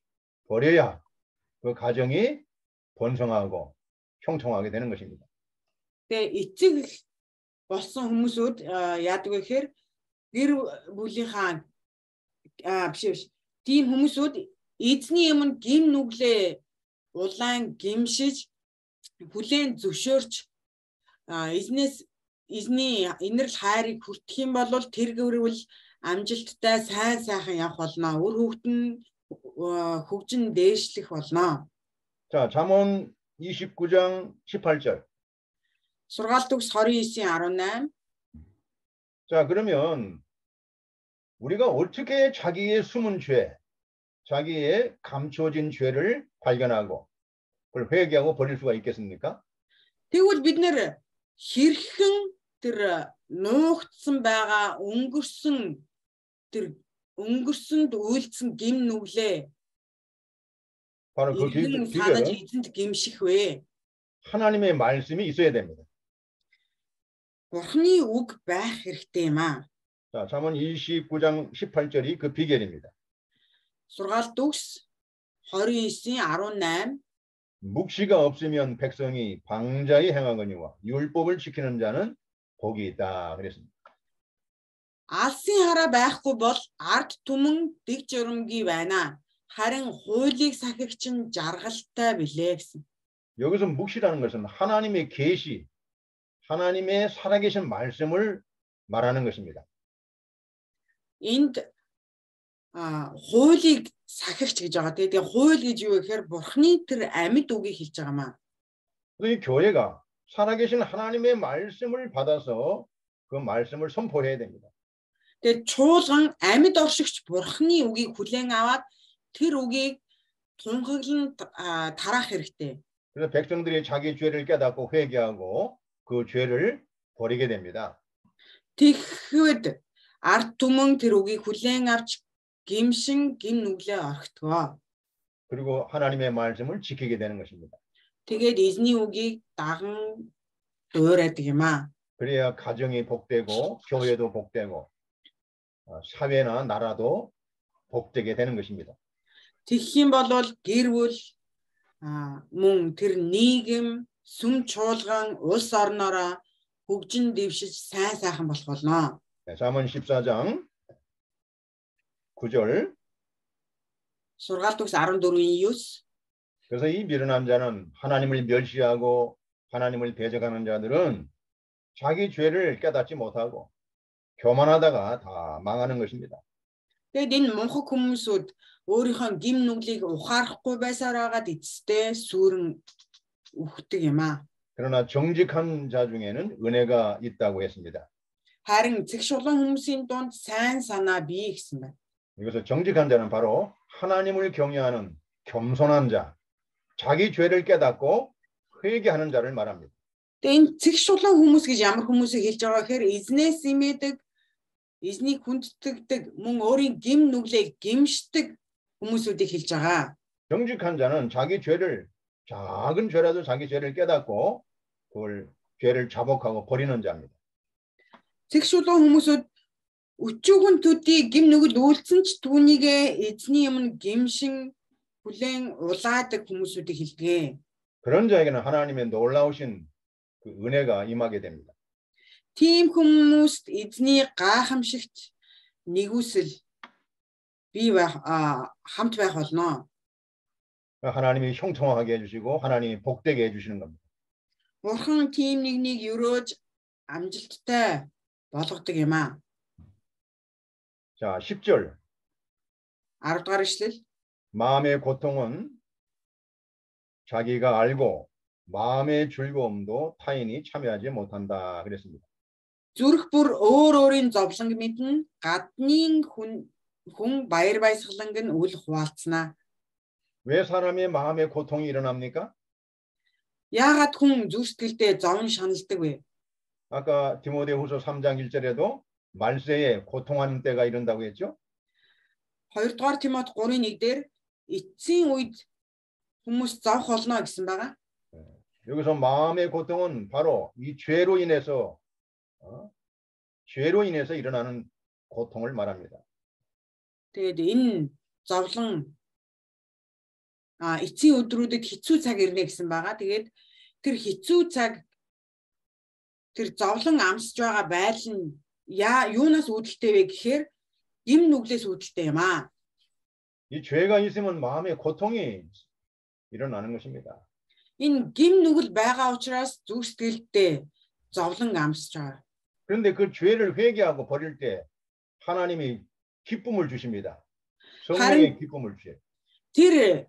버려야 그 가정이 번성하고 형통하게 되는 것입니다. Тэгээ эцэг болсон хүмүүсүүд яадаг вэ гэхээр гэр бүлийнхаа биш тийм хүмүүсүүд эзний өмнө гим нүглээ улаан гимшиж хүлээн зөвшөөрч эзний инэрл хайрыг хүртэх юм бол тэр гэрвэл амжилттай сайн сайхан явах болно. Үр хөвгт нь хөгжин дээшлэх болно. 자, 잠언 29장 18절. сургаалт үгс 29-18. 자, 그러면 우리가 어떻게 자기의 숨은 죄, 자기의 감춰진 죄를 발견하고 그걸 회개하고 버릴 수가 있겠습니까? Тэгвэл бид нэр хэрхэн тэр нуугдсан байгаа өнгөрсөнд үйлдсэн гим нүглээ 바로 그 биеэрн 비결은 эзэнд гимших вэ? 하나님의 말씀이 있어야 됩니다. Бурхны үг байх хэрэгтэй юм аа. 자, 잠언 29장 18절이 그 비결입니다. сургаалт үгс 29-18. 묵시가 없으면 백성이 방자히 행하거니와 율법을 지키는 자는 복이 있다 그랬습니다. Алсын хараа байхгүй бол ард түмэн дэг журамгүй байна. Харин хуулийг сахигч нь жаргалтай билээ гэсэн. 여기서 묵시라는 것은 하나님의 계시, 하나님의 살아계신 말씀을 말하는 것입니다. Энд хуулийг сахигч гэж байгаа. Тэгээ хууль гэж юу гэхээр бурхны тэр амьд үгийг хэлж байгаа маа. 이 교회가 살아계신 하나님의 말씀을 받아서 그 말씀을 선포해야 됩니다. Тэгээд чуулган амьд оршигч бурхны үгийг хүлээн аваад тэр үгийг тунхаглан тараах хэрэгтэй. 그래서 백성들이 자기 죄를 깨닫고 회개하고 그 죄를 버리게 됩니다. Тэгэхэд ард түмэн тэр үгийг хүлээн авч гимшин гим нүглээ орхитгоо. 그리고 하나님의 말씀을 지키게 되는 것입니다. Тэгээд эзний үгийг даган дуурайдаг юм аа. 그래야 가정이 복되고 교회도 복되고 사회나 나라도 복되게 되는 것입니다. Тэгэх юм бол гэр бүл мөн тэр нийгэм сүм чуулган улс орноороо хөгжин дэвшиж сайн сайхан болох болно. 잠언 14장 9절. Сургаалт төгс 14-ийн 9. 그래서 이 미련한 자는 하나님을 멸시하고 하나님을 배척하는 자들은 자기 죄를 깨닫지 못하고 교만하다가 다 망하는 것입니다. Тэгээд энэ мунхаг хүмүүсүүд өөрийнхөө гим нүглийг ухаарахгүй байсаар байгаад эцэстээ сүрэн үхдэг юм аа. 그러나 정직한 자 중에는 은혜가 있다고 했습니다. Харин цэг шулан хүмүүсийн дунд сайн санаа бий гэсэн байна. 이것은 정직한 자는 바로 하나님을 경외하는 겸손한 자, 자기 죄를 깨닫고 회개하는 자를 말합니다. Тэгээд энэ цэг шулан хүмүүс гэж ямар хүмүүсийг хэлж байгаа гэхээр эзнээс имээдэг, эзнийг хүндэтгдэг, мөн өөрийн гим нүглийг гимшдэг хүмүүсүүдийг хэлж байгаа. 정직한 자는 자기 죄를 작은 죄라도 자기 죄를 깨닫고 그걸 죄를 자복하고 버리는 자입니다. Цэг шулан хүмүүсүүд өчүүгэн төдий гим нүгэл үйлцэн ч түүнийгээ эзний өмнө гимшин хүлээн улаадаг хүмүүсүүдийг хэлдэг. 그런 자에게는 하나님의 놀라우신 그 은혜가 임하게 됩니다. Тийм хүмүүст эзний гайхамшигт нэгүсэл бий хамт байх болно. 하나님이 형통하게 해주시고 하나님이 복되게 해주시는 겁니다. Бурхан тийм нэгнийг өрөөж амжилттай болгодог юм аа. 자, 10절. 10 дугаар ишлэл. 마음의 고통은 자기가 알고 마음의 즐거움도 타인이 참여하지 못한다 그랬습니다. Зүрх бүр өөр өөрийн зовлонг мэднэ, гаднын хүн баяр баясгаланг нь үл хуваалцнаа. 왜 사람의 마음의 고통이 일어납니까? Яагаад хүн зүрх сэтгэлдээ зовн шаналдаг вэ? 아까 디모데후서 3장 1절에도 말세에 고통하는 때가 이른다고 했죠? 2 дугаар Тимот 3:1 дээр эцсийн үед хүмүүс зовх болно гэсэн байгаа. 여기서 마음의 고통은 바로 이 죄로 인해서 일어나는 고통을 말합니다. Тэгээд энэ зовлон эцсийн өдрүүдэд хэцүү цаг ирнэ гэсэн байгаа. Тэгээд тэр хэцүү цаг тэр зовлон амсж байгаа байдал нь юунаас үүдэлтэй вэ гэхээр гим нүглээс үүдэлтэй юм аа. 이 죄가 있으면 마음의 고통이 일어나는 것입니다. Энэ гим нүгэл байгаа учраас зүрх сэтгэлдээ зовлон амсж байгаа. 그런데 그 죄를 회개하고 버릴 때 하나님이 기쁨을 주십니다. 성령의 기쁨을 주세요. Тэр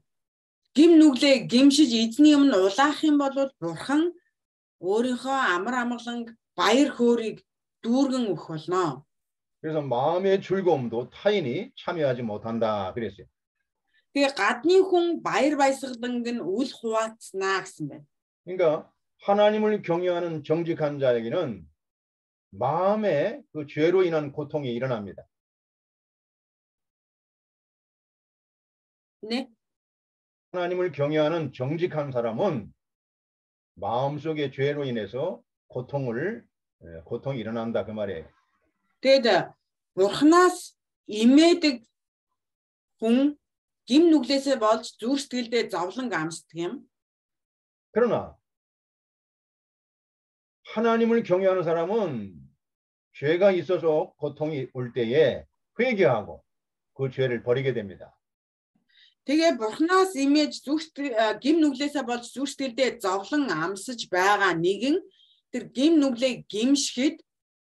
гим нүглээ гимшиж эзний өмнө улаах юм бол Бурхан өөрийнхөө амар амгаланг баяр хөөргийг дүүргэн өгөх болно. 그래서 마음의 즐거움도 타인이 참여하지 못한다 그랬어요. Тэгээ гадны хүн баяр баясгаланг нь үл хуваалцнаа гэсэн байна. 그러니까 하나님을 경외하는 정직한 자에게는 마음에 그 죄로 인한 고통이 일어납니다. 네. 하나님을 경외하는 정직한 사람은 마음속의 죄로 인해서 고통이 일어난다 그 말이에요. Тэгээд Бурханаас имээдэг хүн гим нүглээсээ болж зүрх сэтгэлдээ зовлон амсдаг юм. 그러나 하나님을 경외하는 사람은 죄가 있어서 고통이 올 때에 회개하고 그 죄를 버리게 됩니다. Тэгээ Бурханаас имэж гим нүглээсээ болж зүрх сэтгэлдээ зовлон амсаж байгаа нэгэн тэр гим нүглээ гимшгэд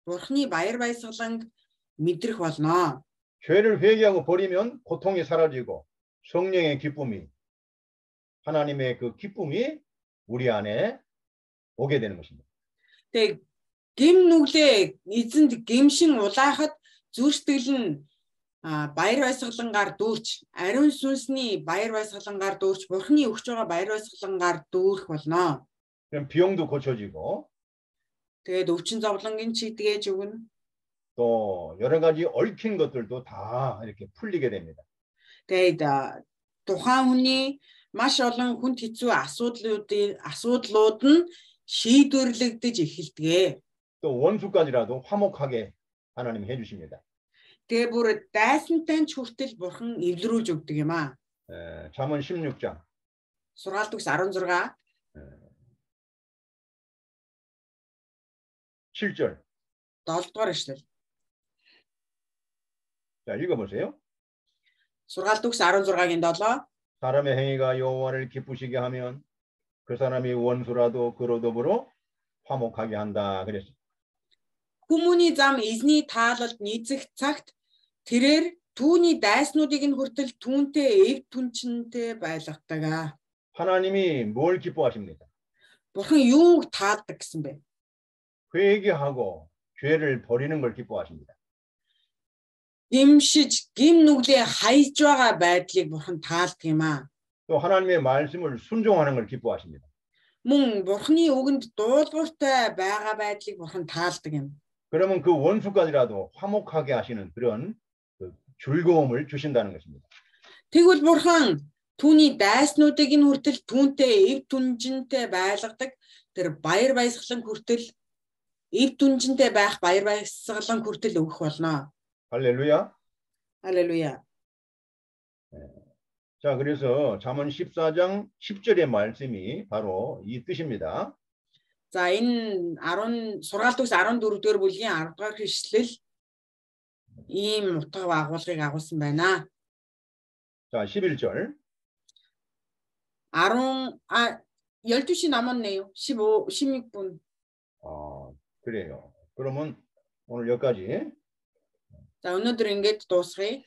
Бурханы баяр баясгаланг мэдрэх болно. 죄를 회개하고 버리면 고통이 사라지고 성령의 기쁨이 하나님의 그 기쁨이 우리 안에 오게 되는 것입니다. Тэг гим нүглээ эзэнд гимшин улаахад зүр сэтгэл нь баяр баясгалангаар дүүрч, ариун сүнсний баяр баясгалангаар дүүрч, Бурхны өгч байгаа баяр баясгалангаар дүүрэх болно. 그럼 병도 고쳐지고 Тэгээд өвчин зовлонгийн чигдгээж өгнө. 또 여러 가지 얽힌 것들도 다 이렇게 풀리게 됩니다. Тэгээд тухайн хүний маш олон хүнд хэцүү асуудлууд нь шийдвэрлэгдэж эхэлдэг. 또 원수까지라도 화목하게 하나님이 해주십니다. Тэгээ бүр дайсантай ч хүртэл Бурхан эвлэрүүлж өгдөг юм аа. 잠언 16장. Сургаалт үгс 16. 7절. 7 дугаар эшлэл. 자, 읽어보세요. Сургаалт үгс 16-гийн 7. 사람의 행위가 여호와를 기쁘시게 하면 그 사람이 원수라도 그로 더불어 화목하게 한다. 그랬어요. Хүмүүний зам эзний таалалд нийцэх цагт тэрээр түүний дайснуудыг нь хүртэл түүнтэй эв түнчинтэй байлгадаг. 하나님이 뭘 기뻐하십니까? Бурхан юуг таалдаг гэсэн бэ? 회개하고 죄를 버리는 걸 기뻐하십니다. Гимшиж, гим нүглээ хайж байгаа байдлыг Бурхан таалдаг юм аа. 또 하나님의 말씀을 순종하는 걸 기뻐하십니다. Мөн Бурханы үгэнд дуулууртай байгаа байдлыг Бурхан таалдаг юм. 그러면 그 원수까지라도 화목하게 하시는 그런 즐거움을 주신다는 것입니다. Тэгвэл Бурхан түүний дайснуудыг нь хүртэл түүнтэй эв түнжинтэй байлгадаг тэр баяр баясгалан хүртэл эв түнжинтэй байх баяр баясгалан хүртэл өгөх болно. 할렐루야. 할렐루야. 자, 그래서 잠언 14장 10절의 말씀이 바로 이 뜻입니다. За энэ 10 сургаалт үгс 14 дугаар бүлгийн 10 дугаар хэвшлэл ийм утга агуулгыг агуулсан байна. 자, 11절. 12시 남았네요. 15, 16분. 그래요. 그러면 오늘 여기까지. 자, өнөөдөр ингэж дуусгая.